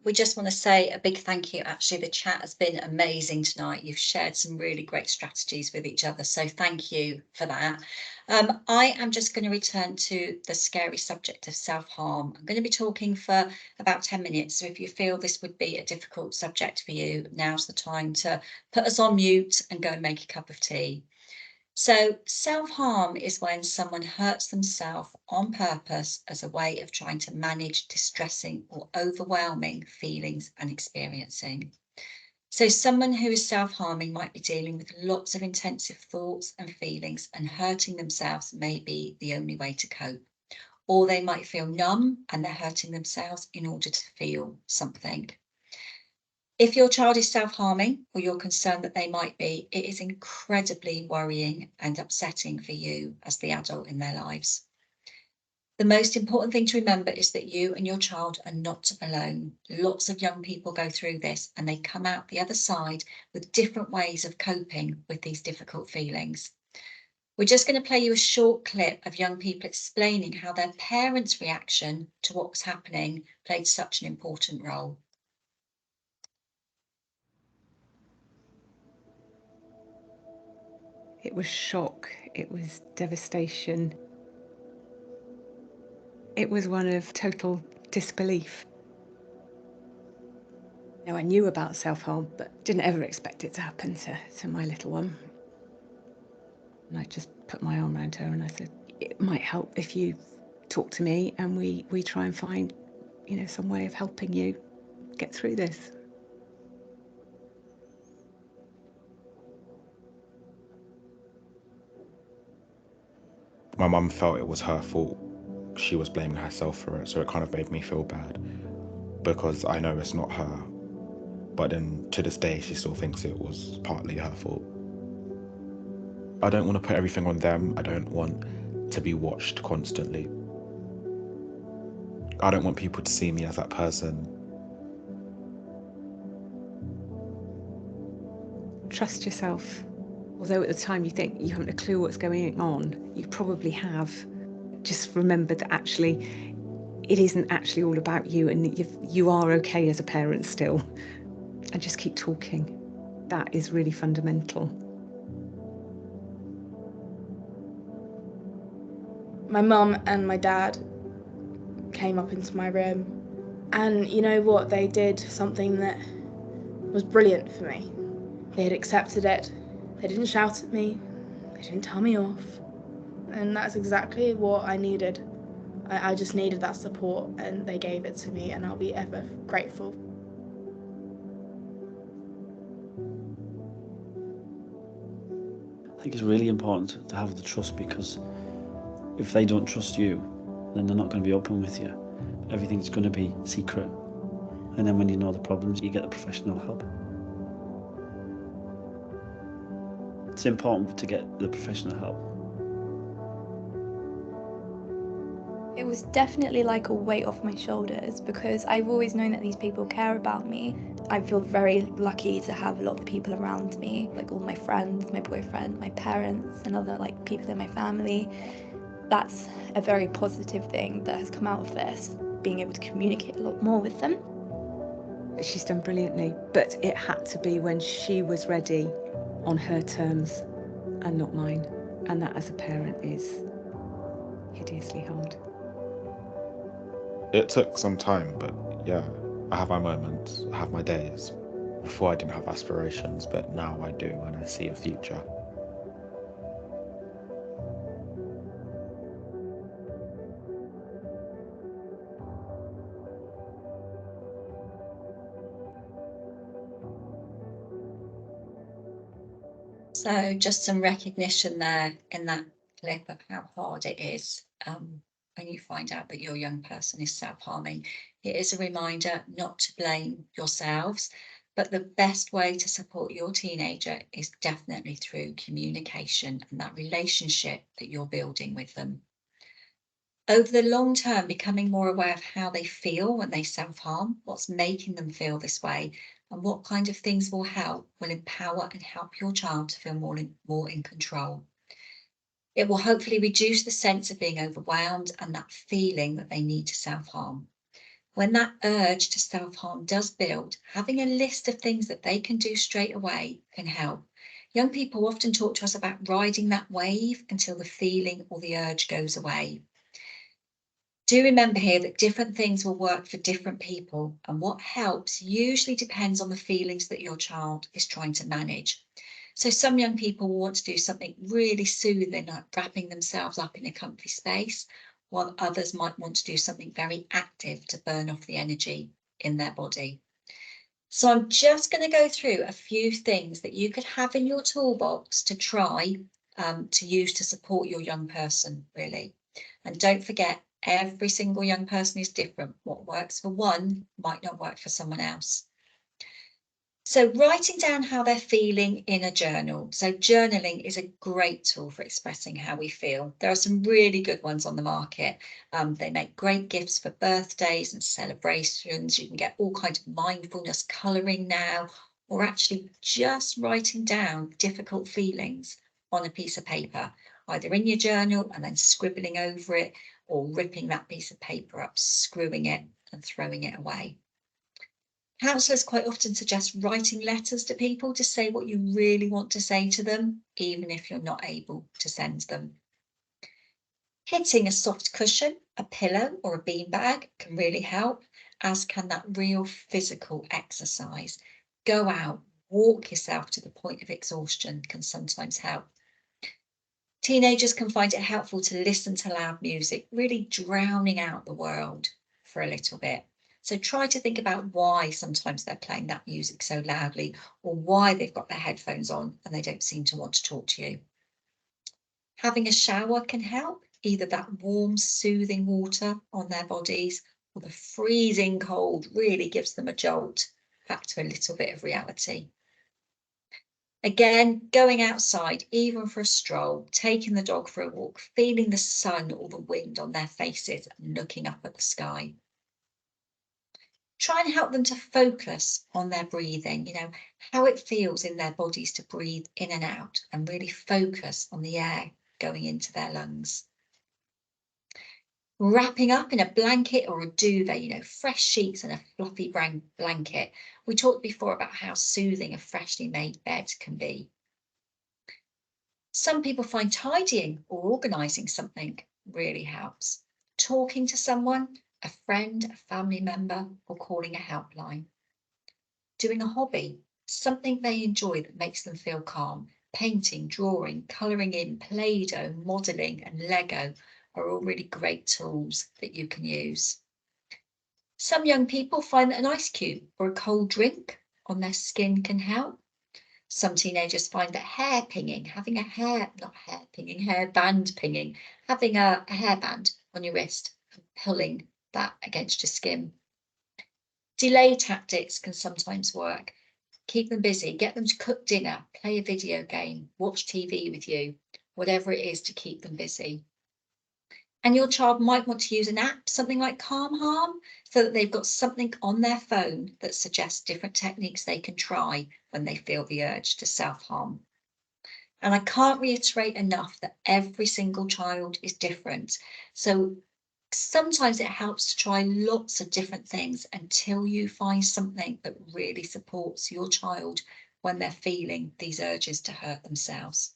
We just want to say a big thank you. Actually, the chat has been amazing tonight. You've shared some really great strategies with each other, so thank you for that. I am just going to return to the scary subject of self-harm. I'm going to be talking for about 10 minutes, so if you feel this would be a difficult subject for you, now's the time to put us on mute and go and make a cup of tea. So self-harm is when someone hurts themselves on purpose as a way of trying to manage distressing or overwhelming feelings and experiencing. So someone who is self-harming might be dealing with lots of intensive thoughts and feelings, and hurting themselves may be the only way to cope. Or they might feel numb and they're hurting themselves in order to feel something. If your child is self-harming, or you're concerned that they might be, it is incredibly worrying and upsetting for you as the adult in their lives. The most important thing to remember is that you and your child are not alone. Lots of young people go through this, and they come out the other side with different ways of coping with these difficult feelings. We're just going to play you a short clip of young people explaining how their parents' reaction to what was happening played such an important role. It was shock, it was devastation. It was one of total disbelief. Now, I knew about self-harm, but didn't ever expect it to happen to my little one. And I just put my arm around her and I said, it might help if you talk to me and we try and find, some way of helping you get through this. My mum felt it was her fault. She was blaming herself for it, so it kind of made me feel bad because I know it's not her. But then to this day, she still thinks it was partly her fault. I don't want to put everything on them. I don't want to be watched constantly. I don't want people to see me as that person. Trust yourself. Although at the time you think you haven't a clue what's going on, you probably have. Just remember that actually it isn't actually all about you, and you are okay as a parent still. And just keep talking. That is really fundamental. My mum and my dad came up into my room, and you know what, they did something that was brilliant for me. They had accepted it. They didn't shout at me. They didn't tell me off. And that's exactly what I needed. I just needed that support, and they gave it to me, and I'll be ever grateful. I think it's really important to have the trust, because if they don't trust you, then they're not going to be open with you. Everything's going to be secret. And then when you know the problems, you get the professional help. It's important to get the professional help. It was definitely like a weight off my shoulders, because I've always known that these people care about me. I feel very lucky to have a lot of people around me, like all my friends, my boyfriend, my parents, and other people in my family. That's a very positive thing that has come out of this, being able to communicate a lot more with them. She's done brilliantly, but it had to be when she was ready, on her terms and not mine. And that as a parent is hideously hard. It took some time, but yeah, I have my moments, I have my days. Before I didn't have aspirations, but now I do, and I see a future. So just some recognition there in that clip of how hard it is when you find out that your young person is self-harming. It is a reminder not to blame yourselves, but the best way to support your teenager is definitely through communication and that relationship that you're building with them. Over the long term, becoming more aware of how they feel when they self-harm, what's making them feel this way, and what kind of things will empower and help your child to feel more in control. It will hopefully reduce the sense of being overwhelmed and that feeling that they need to self-harm. When that urge to self-harm does build, having a list of things that they can do straight away can help. Young people often talk to us about riding that wave until the feeling or the urge goes away. Do remember here that different things will work for different people, and what helps usually depends on the feelings that your child is trying to manage. So some young people will want to do something really soothing, like wrapping themselves up in a comfy space, while others might want to do something very active to burn off the energy in their body. So I'm just going to go through a few things that you could have in your toolbox to try to use to support your young person, really. And don't forget, every single young person is different. What works for one might not work for someone else. So writing down how they're feeling in a journal. So journaling is a great tool for expressing how we feel. There are some really good ones on the market. They make great gifts for birthdays and celebrations. You can get all kinds of mindfulness colouring now, or actually just writing down difficult feelings on a piece of paper, either in your journal and then scribbling over it, or ripping that piece of paper up, screwing it and throwing it away. Counsellors quite often suggest writing letters to people to say what you really want to say to them, even if you're not able to send them. Hitting a soft cushion, a pillow or a beanbag can really help, as can that real physical exercise. Go out, walk yourself to the point of exhaustion can sometimes help. Teenagers can find it helpful to listen to loud music, really drowning out the world for a little bit. So try to think about why sometimes they're playing that music so loudly, or why they've got their headphones on and they don't seem to want to talk to you. Having a shower can help, either that warm, soothing water on their bodies, or the freezing cold really gives them a jolt back to a little bit of reality. Again, going outside, even for a stroll, taking the dog for a walk, feeling the sun or the wind on their faces and looking up at the sky. Try and help them to focus on their breathing, how it feels in their bodies to breathe in and out, and really focus on the air going into their lungs. Wrapping up in a blanket or a duvet, fresh sheets and a fluffy blanket. We talked before about how soothing a freshly made bed can be. Some people find tidying or organising something really helps. Talking to someone, a friend, a family member, or calling a helpline. Doing a hobby, something they enjoy that makes them feel calm. Painting, drawing, colouring in, Play-Doh, modelling and Lego are all really great tools that you can use. Some young people find that an ice cube or a cold drink on their skin can help. Some teenagers find that hair pinging, having a hairband pinging, having a hairband on your wrist, and pulling that against your skin. Delay tactics can sometimes work. Keep them busy, get them to cook dinner, play a video game, watch TV with you, whatever it is to keep them busy. And your child might want to use an app, something like Calm Harm, so that they've got something on their phone that suggests different techniques they can try when they feel the urge to self-harm. And I can't reiterate enough that every single child is different. So sometimes it helps to try lots of different things until you find something that really supports your child when they're feeling these urges to hurt themselves.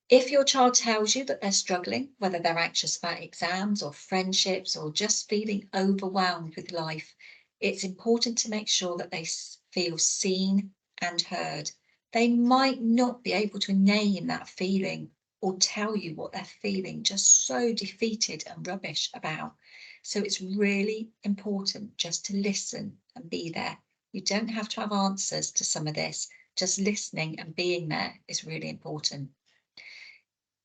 If your child tells you that they're struggling, whether they're anxious about exams or friendships or just feeling overwhelmed with life, it's important to make sure that they feel seen and heard. They might not be able to name that feeling or tell you what they're feeling, just so defeated and rubbish about. So it's really important just to listen and be there. You don't have to have answers to some of this, Just listening and being there is really important.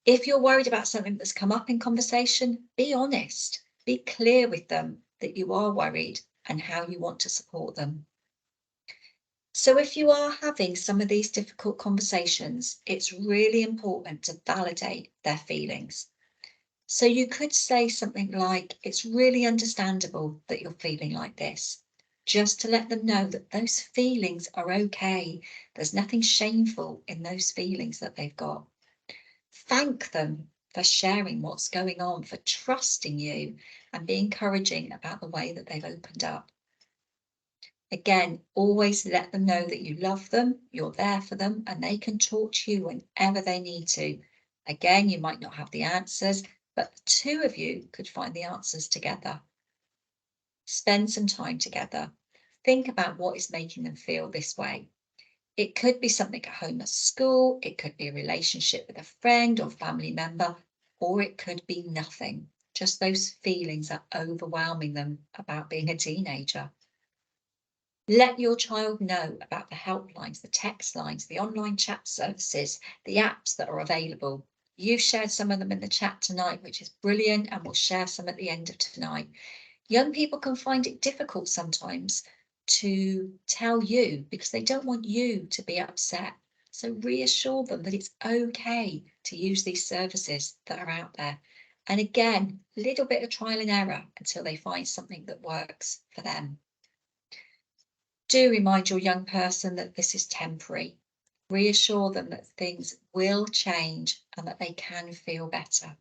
If you're worried about something that's come up in conversation, be honest. Be clear with them that you are worried and how you want to support them. So if you are having some of these difficult conversations, it's really important to validate their feelings. So you could say something like, it's really understandable that you're feeling like this, just to let them know that those feelings are okay. There's nothing shameful in those feelings that they've got. Thank them for sharing what's going on, for trusting you and be encouraging about the way that they've opened up. Again, always let them know that you love them, you're there for them, and they can talk to you whenever they need to. Again, you might not have the answers, but the two of you could find the answers together. Spend some time together. Think about what is making them feel this way. It could be something at home at school, it could be a relationship with a friend or family member, or it could be nothing. Just those feelings are overwhelming them about being a teenager. Let your child know about the helplines, the text lines, the online chat services, the apps that are available. You've shared some of them in the chat tonight, which is brilliant, and we'll share some at the end of tonight. Young people can find it difficult sometimes to tell you because they don't want you to be upset. So reassure them that it's okay to use these services that are out there. And again, a little bit of trial and error until they find something that works for them. Do remind your young person that this is temporary. Reassure them that things will change and that they can feel better.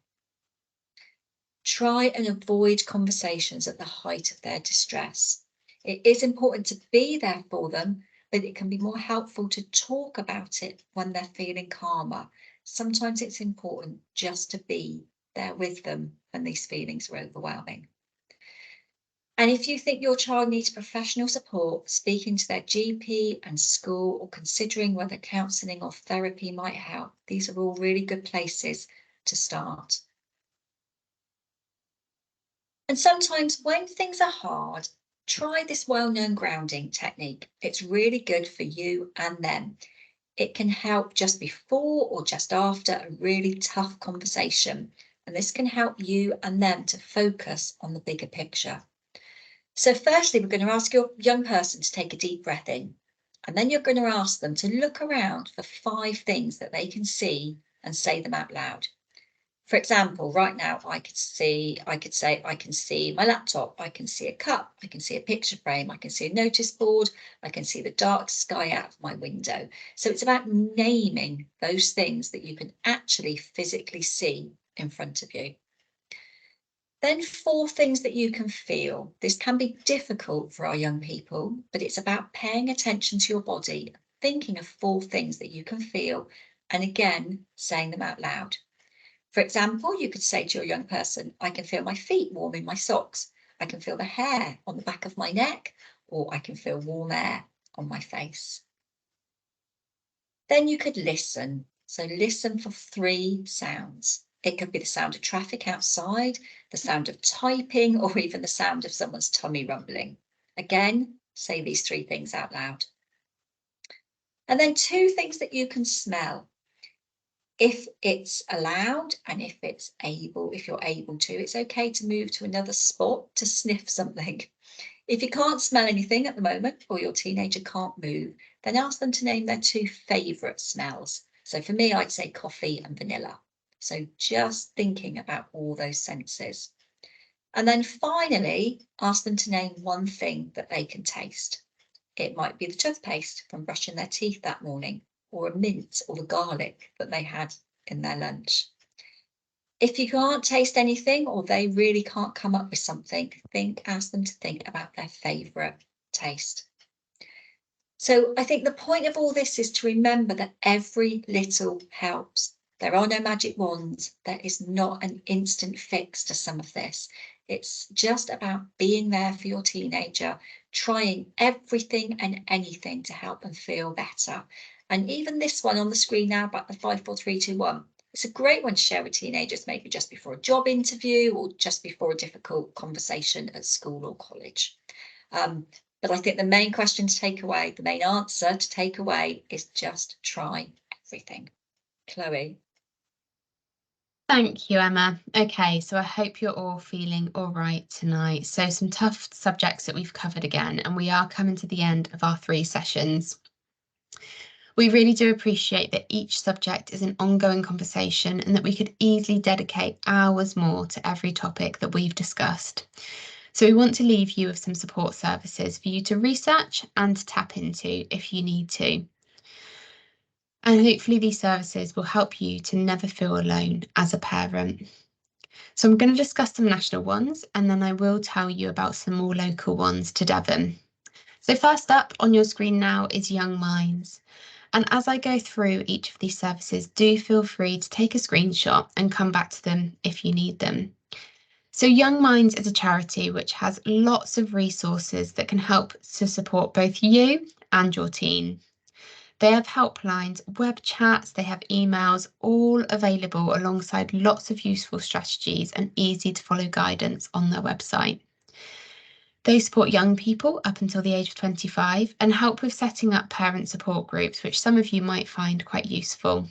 Try and avoid conversations at the height of their distress. It is important to be there for them, but it can be more helpful to talk about it when they're feeling calmer. Sometimes it's important just to be there with them when these feelings are overwhelming. And if you think your child needs professional support, speaking to their GP and school, or considering whether counselling or therapy might help, these are all really good places to start. And sometimes when things are hard, try this well-known grounding technique. It's really good for you and them. It can help just before or just after a really tough conversation. And this can help you and them to focus on the bigger picture. So firstly, we're going to ask your young person to take a deep breath in. And then you're going to ask them to look around for 5 things that they can see and say them out loud. For example, right now I could say I can see my laptop, I can see a cup, I can see a picture frame, I can see a notice board, I can see the dark sky out of my window. So it's about naming those things that you can actually physically see in front of you. Then 4 things that you can feel. This can be difficult for our young people, but it's about paying attention to your body, thinking of 4 things that you can feel, and again, saying them out loud. For example, you could say to your young person, I can feel my feet warm in my socks. I can feel the hair on the back of my neck, or I can feel warm air on my face. Then you could listen. So listen for 3 sounds. It could be the sound of traffic outside, the sound of typing, or even the sound of someone's tummy rumbling. Again, say these 3 things out loud. And then 2 things that you can smell. If it's allowed and if you're able to, it's okay to move to another spot to sniff something. If you can't smell anything at the moment or your teenager can't move, then ask them to name their 2 favourite smells. So for me, I'd say coffee and vanilla. So just thinking about all those senses. And then finally, ask them to name 1 thing that they can taste. It might be the toothpaste from brushing their teeth that morning, or a mint or the garlic that they had in their lunch. If you can't taste anything or they really can't come up with something, ask them to think about their favourite taste. So I think the point of all this is to remember that every little helps. There are no magic wands. There is not an instant fix to some of this. It's just about being there for your teenager, trying everything and anything to help them feel better. And even this one on the screen now about the 5, 4, 3, 2, 1. It's a great one to share with teenagers, maybe just before a job interview or just before a difficult conversation at school or college. But I think the main question to take away, the main answer to take away is just try everything. Chloe. Thank you, Emma. Okay, so I hope you're all feeling all right tonight. So some tough subjects that we've covered again, and we are coming to the end of our 3 sessions. We really do appreciate that each subject is an ongoing conversation and that we could easily dedicate hours more to every topic that we've discussed. So we want to leave you with some support services for you to research and tap into if you need to. And hopefully these services will help you to never feel alone as a parent. So I'm going to discuss some national ones, and then I will tell you about some more local ones to Devon. So first up on your screen now is Young Minds. And as I go through each of these services, do feel free to take a screenshot and come back to them if you need them. So Young Minds is a charity which has lots of resources that can help to support both you and your teen. They have helplines, web chats, they have emails, all available alongside lots of useful strategies and easy to follow guidance on their website. They support young people up until the age of 25 and help with setting up parent support groups, which some of you might find quite useful.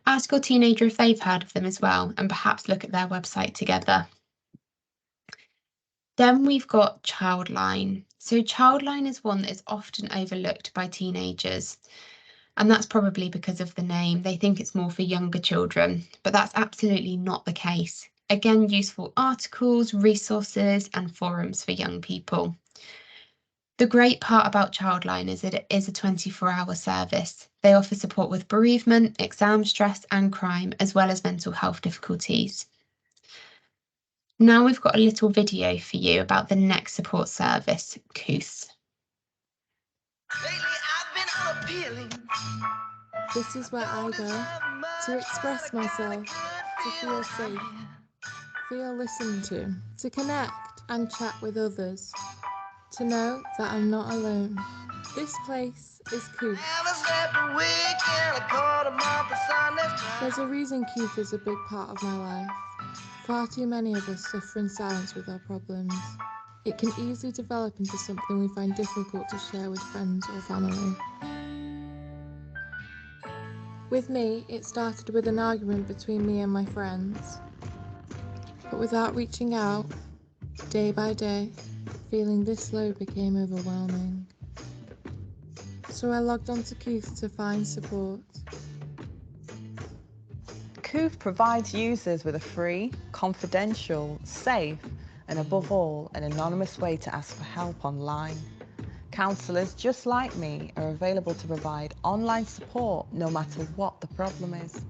Ask your teenager if they've heard of them as well, and perhaps look at their website together. Then we've got Childline. So Childline is one that is often overlooked by teenagers. And that's probably because of the name. They think it's more for younger children, but that's absolutely not the case. Again, useful articles, resources, and forums for young people. The great part about Childline is that it is a 24-hour service. They offer support with bereavement, exam stress, and crime, as well as mental health difficulties. Now we've got a little video for you about the next support service, Coos. This is where I go to express myself, to feel safe, feel listened to connect and chat with others, to know that I'm not alone. This place is Cooth. There's a reason Cooth is a big part of my life. Far too many of us suffer in silence with our problems. It can easily develop into something we find difficult to share with friends or family. With me, it started with an argument between me and my friends. But without reaching out, day by day, feeling this low became overwhelming. So I logged onto Cooth to find support. Cooth provides users with a free, confidential, safe, and above all, an anonymous way to ask for help online. Counsellors just like me are available to provide online support no matter what the problem is.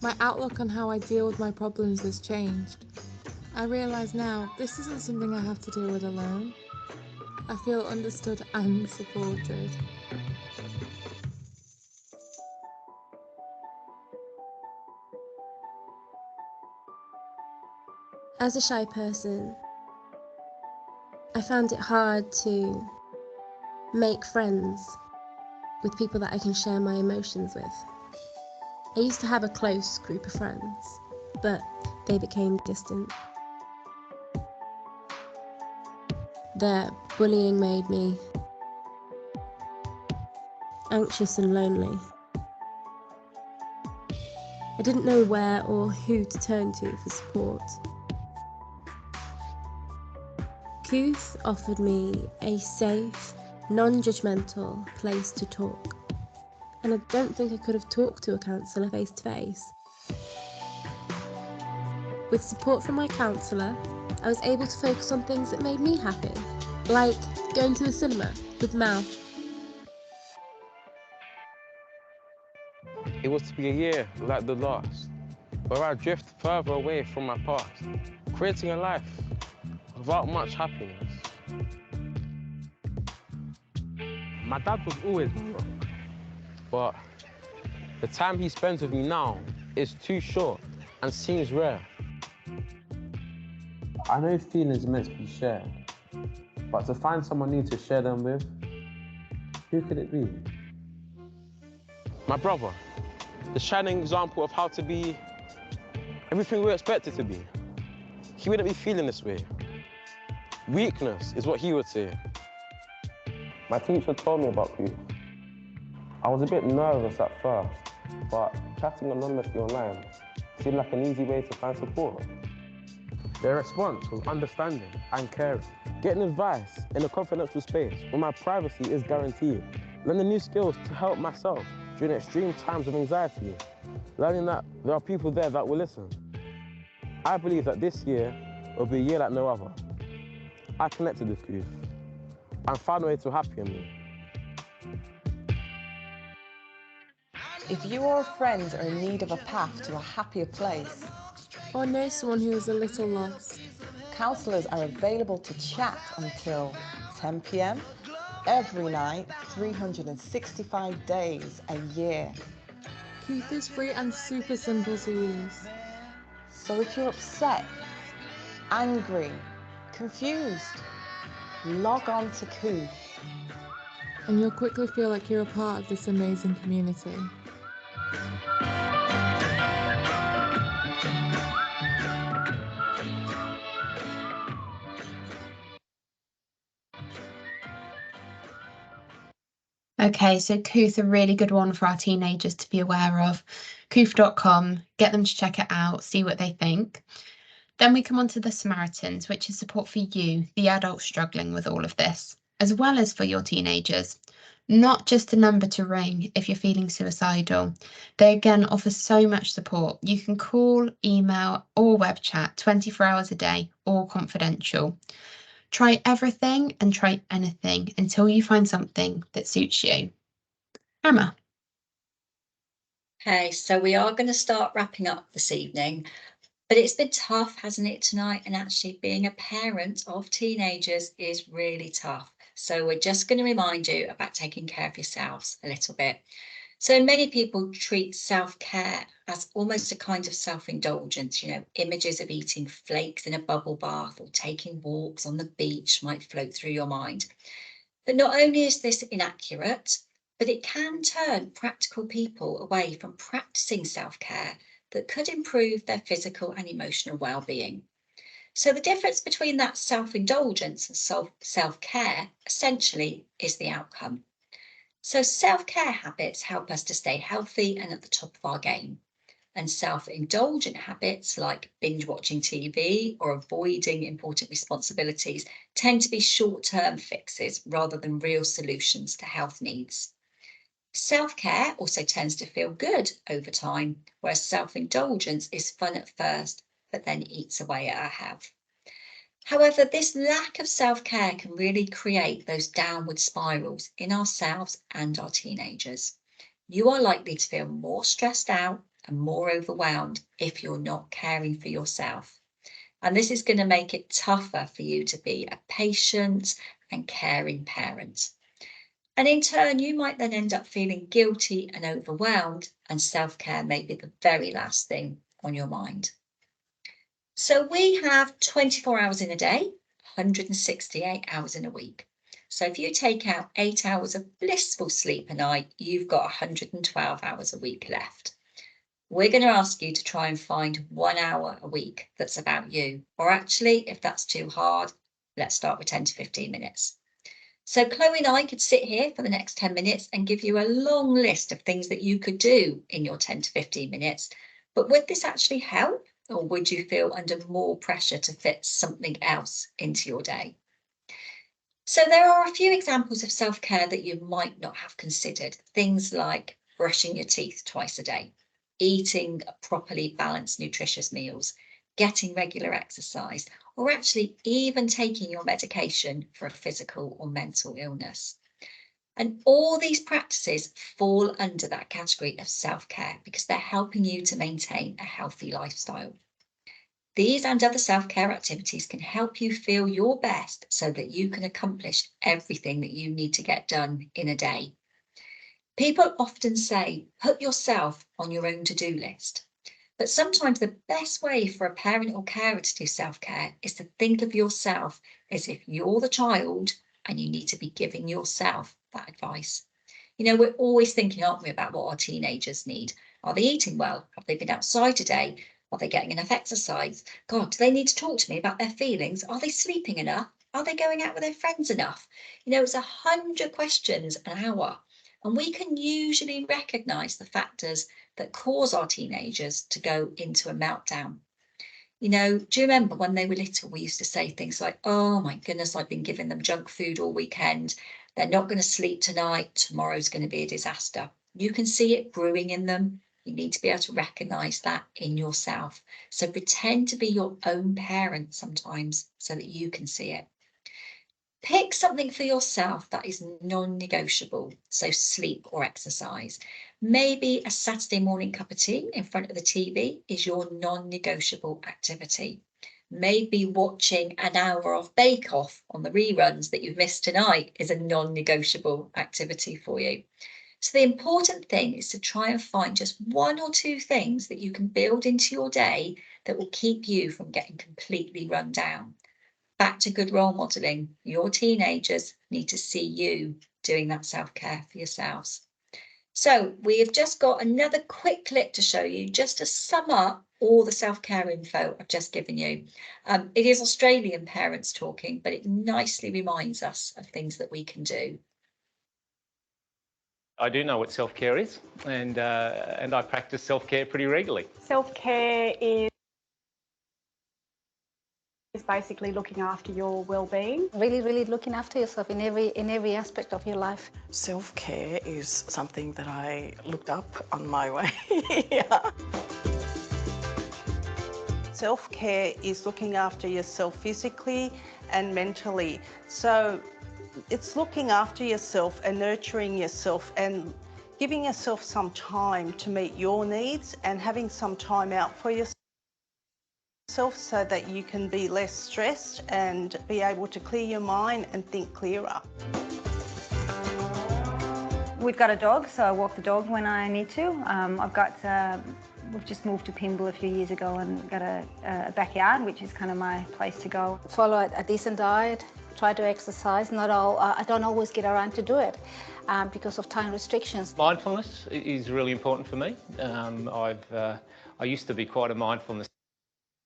My outlook on how I deal with my problems has changed. I realise now this isn't something I have to deal with alone. I feel understood and supported. As a shy person, I found it hard to make friends with people that I can share my emotions with. I used to have a close group of friends, but they became distant. Their bullying made me anxious and lonely. I didn't know where or who to turn to for support. Cooth offered me a safe, non-judgmental place to talk, and I don't think I could have talked to a counsellor face to face. With support from my counsellor, I was able to focus on things that made me happy, like going to the cinema with Mal. It was to be a year like the last, where I drift further away from my past, creating a life without much happiness. My dad was always broke, but the time he spends with me now is too short and seems rare. I know feelings are meant to be shared, but to find someone new to share them with, who could it be? My brother, the shining example of how to be everything we're expected to be. He wouldn't be feeling this way. Weakness is what he would say. My teacher told me about Cooth. I was a bit nervous at first, but chatting anonymously online seemed like an easy way to find support. Their response was understanding and caring. Getting advice in a confidential space where my privacy is guaranteed. Learning new skills to help myself during extreme times of anxiety. Learning that there are people there that will listen. I believe that this year will be a year like no other. I connected with Cooth and found a way to happy in me. If you or a friend are in need of a path to a happier place, or know someone who is a little lost, counsellors are available to chat until 10 p.m. every night, 365 days a year. Cooth is free and super simple to use. So if you're upset, angry, confused, log on to Cooth. And you'll quickly feel like you're a part of this amazing community. Okay, so Cooth, a really good one for our teenagers to be aware of. Cooth.com, get them to check it out, see what they think. Then we come on to the Samaritans, which is support for you, the adults struggling with all of this, as well as for your teenagers. Not just a number to ring if you're feeling suicidal. They again offer so much support. You can call, email, or web chat 24 hours a day, all confidential. Try everything and try anything until you find something that suits you. Emma. Okay, so we are going to start wrapping up this evening, but it's been tough, hasn't it, tonight? And actually being a parent of teenagers is really tough. So we're just going to remind you about taking care of yourselves a little bit. So many people treat self-care as almost a kind of self-indulgence, images of eating flakes in a bubble bath or taking walks on the beach might float through your mind. But not only is this inaccurate, but it can turn practical people away from practicing self-care that could improve their physical and emotional well-being. So the difference between that self-indulgence and self-care essentially is the outcome. So self-care habits help us to stay healthy and at the top of our game. And self-indulgent habits like binge watching TV or avoiding important responsibilities tend to be short-term fixes rather than real solutions to health needs. Self-care also tends to feel good over time, whereas self-indulgence is fun at first, but then eats away at our health. However, this lack of self-care can really create those downward spirals in ourselves and our teenagers. You are likely to feel more stressed out and more overwhelmed if you're not caring for yourself. And this is going to make it tougher for you to be a patient and caring parent. And in turn, you might then end up feeling guilty and overwhelmed, and self-care may be the very last thing on your mind. So we have 24 hours in a day, 168 hours in a week. So if you take out 8 hours of blissful sleep a night, you've got 112 hours a week left. We're going to ask you to try and find 1 hour a week that's about you. Or actually, if that's too hard, let's start with 10 to 15 minutes. So Chloe and I could sit here for the next 10 minutes and give you a long list of things that you could do in your 10 to 15 minutes. But would this actually help? Or would you feel under more pressure to fit something else into your day? So there are a few examples of self-care that you might not have considered. Things like brushing your teeth twice a day, eating properly balanced, nutritious meals, getting regular exercise, or actually even taking your medication for a physical or mental illness. And all these practices fall under that category of self-care because they're helping you to maintain a healthy lifestyle. These and other self-care activities can help you feel your best so that you can accomplish everything that you need to get done in a day. People often say, put yourself on your own to-do list. But sometimes the best way for a parent or carer to do self-care is to think of yourself as if you're the child and you need to be giving yourself that advice. We're always thinking, aren't we, about what our teenagers need. Are they eating well? Have they been outside today? Are they getting enough exercise? God, do they need to talk to me about their feelings? Are they sleeping enough? Are they going out with their friends enough? You know, it's 100 questions an hour. And we can usually recognise the factors that cause our teenagers to go into a meltdown. You know, do you remember when they were little, we used to say things like, oh my goodness, I've been giving them junk food all weekend. They're not going to sleep tonight. Tomorrow's going to be a disaster. You can see it brewing in them. You need to be able to recognise that in yourself. So pretend to be your own parent sometimes so that you can see it. Pick something for yourself that is non-negotiable, so sleep or exercise. Maybe a Saturday morning cup of tea in front of the TV is your non-negotiable activity. Maybe watching an hour of Bake Off on the reruns that you've missed tonight is a non-negotiable activity for you. So the important thing is to try and find just 1 or 2 things that you can build into your day that will keep you from getting completely run down. Back to good role modelling. Your teenagers need to see you doing that self-care for yourselves. So we have just got another quick clip to show you, just to sum up all the self-care info I've just given you. It is Australian parents talking, but it nicely reminds us of things that we can do. I do know what self-care is, and I practice self-care pretty regularly. Self-care is basically looking after your well-being. Really looking after yourself in every aspect of your life. Self-care is something that I looked up on my way here. Self-care is looking after yourself physically and mentally. So it's looking after yourself and nurturing yourself and giving yourself some time to meet your needs and having some time out for yourself so that you can be less stressed and be able to clear your mind and think clearer. We've got a dog, so I walk the dog when I need to. We've just moved to Pymble a few years ago and got a backyard, which is kind of my place to go. Follow a decent diet, try to exercise. I don't always get around to do it because of time restrictions. Mindfulness is really important for me. I used to be quite a mindfulness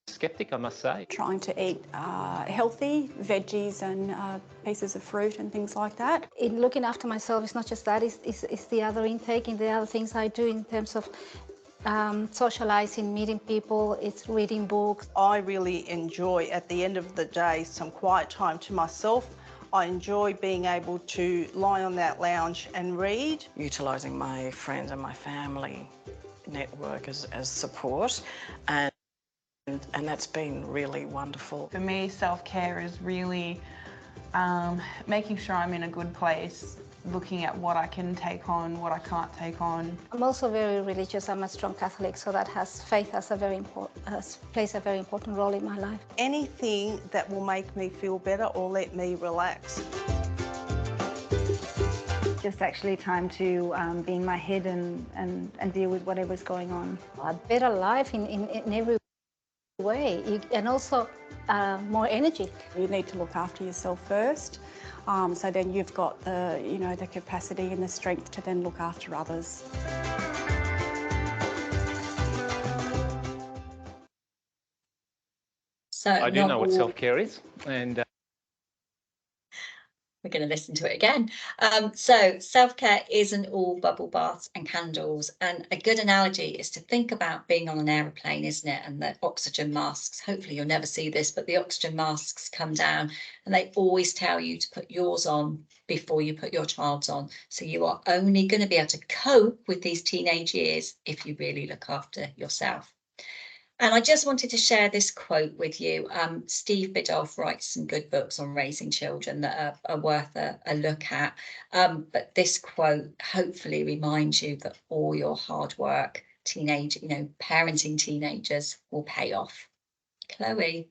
skeptic, I must say. Trying to eat healthy veggies and pieces of fruit and things like that. In looking after myself, it's not just that, it's the other intake and the other things I do in terms of socializing, meeting people, it's reading books. I really enjoy, at the end of the day, some quiet time to myself. I enjoy being able to lie on that lounge and read. Utilising my friends and my family network as support, and that's been really wonderful. For me, self-care is really making sure I'm in a good place, looking at what I can take on, what I can't take on. I'm also very religious. I'm a strong Catholic, so that faith has plays a very important role in my life. Anything that will make me feel better or let me relax. Just actually time to be in my head and deal with whatever's going on. A better life in every way, and also more energy. You need to look after yourself first, so then you've got the capacity and the strength to then look after others. So I do know what self-care is, and we're going to listen to it again. So self-care isn't all bubble baths and candles. And a good analogy is to think about being on an aeroplane, isn't it? And the oxygen masks, hopefully you'll never see this, but the oxygen masks come down and they always tell you to put yours on before you put your child's on. So you are only going to be able to cope with these teenage years if you really look after yourself. And I just wanted to share this quote with you. Steve Biddulph writes some good books on raising children that are worth a look at. But this quote hopefully reminds you that all your hard work, parenting teenagers will pay off. Chloe.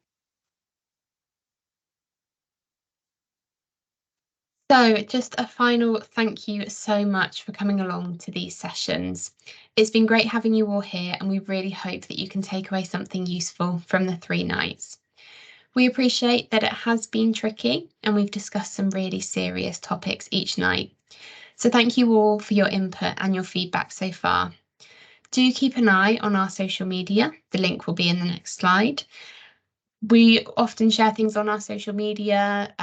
So just a final thank you so much for coming along to these sessions. It's been great having you all here, and we really hope that you can take away something useful from the 3 nights. We appreciate that it has been tricky and we've discussed some really serious topics each night. So thank you all for your input and your feedback so far. Do keep an eye on our social media. The link will be in the next slide. We often share things on our social media,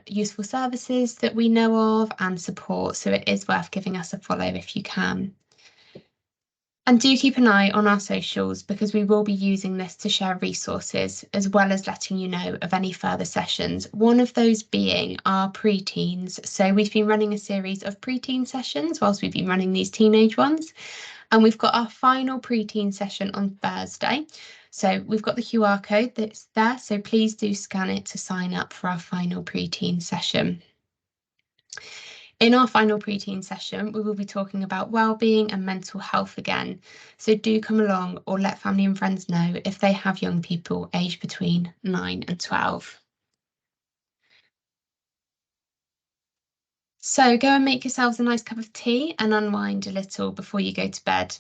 useful services that we know of and support, so it is worth giving us a follow if you can. And do keep an eye on our socials, because we will be using this to share resources as well as letting you know of any further sessions, one of those being our pre-teens. So we've been running a series of pre-teen sessions whilst we've been running these teenage ones, and we've got our final pre-teen session on Thursday. So we've got the QR code that's there, so please do scan it to sign up for our final pre-teen session. In our final preteen session, we will be talking about wellbeing and mental health again. So do come along or let family and friends know if they have young people aged between 9 and 12. So go and make yourselves a nice cup of tea and unwind a little before you go to bed.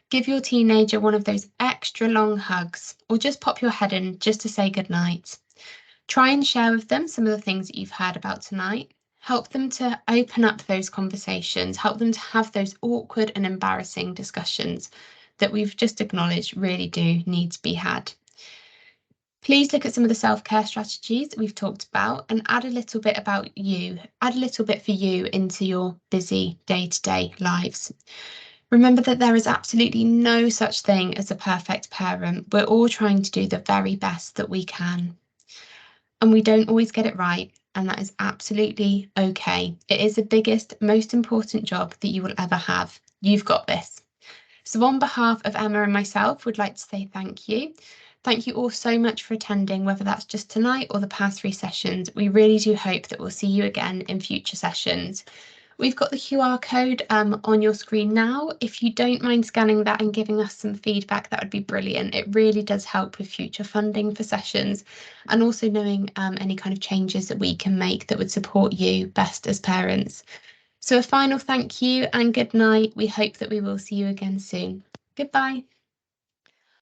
Give your teenager one of those extra long hugs, or just pop your head in just to say goodnight. Try and share with them some of the things that you've heard about tonight. Help them to open up those conversations, help them to have those awkward and embarrassing discussions that we've just acknowledged really do need to be had. Please look at some of the self-care strategies that we've talked about and add a little bit about you, add a little bit for you into your busy day-to-day lives. Remember that there is absolutely no such thing as a perfect parent. We're all trying to do the very best that we can. And we don't always get it right, and that is absolutely okay. It is the biggest, most important job that you will ever have. You've got this. So on behalf of Emma and myself, would like to say thank you. Thank you all so much for attending, whether that's just tonight or the past 3 sessions. We really do hope that we'll see you again in future sessions. We've got the QR code on your screen now. If you don't mind scanning that and giving us some feedback, that would be brilliant. It really does help with future funding for sessions, and also knowing any kind of changes that we can make that would support you best as parents. So a final thank you and good night. We hope that we will see you again soon. Goodbye.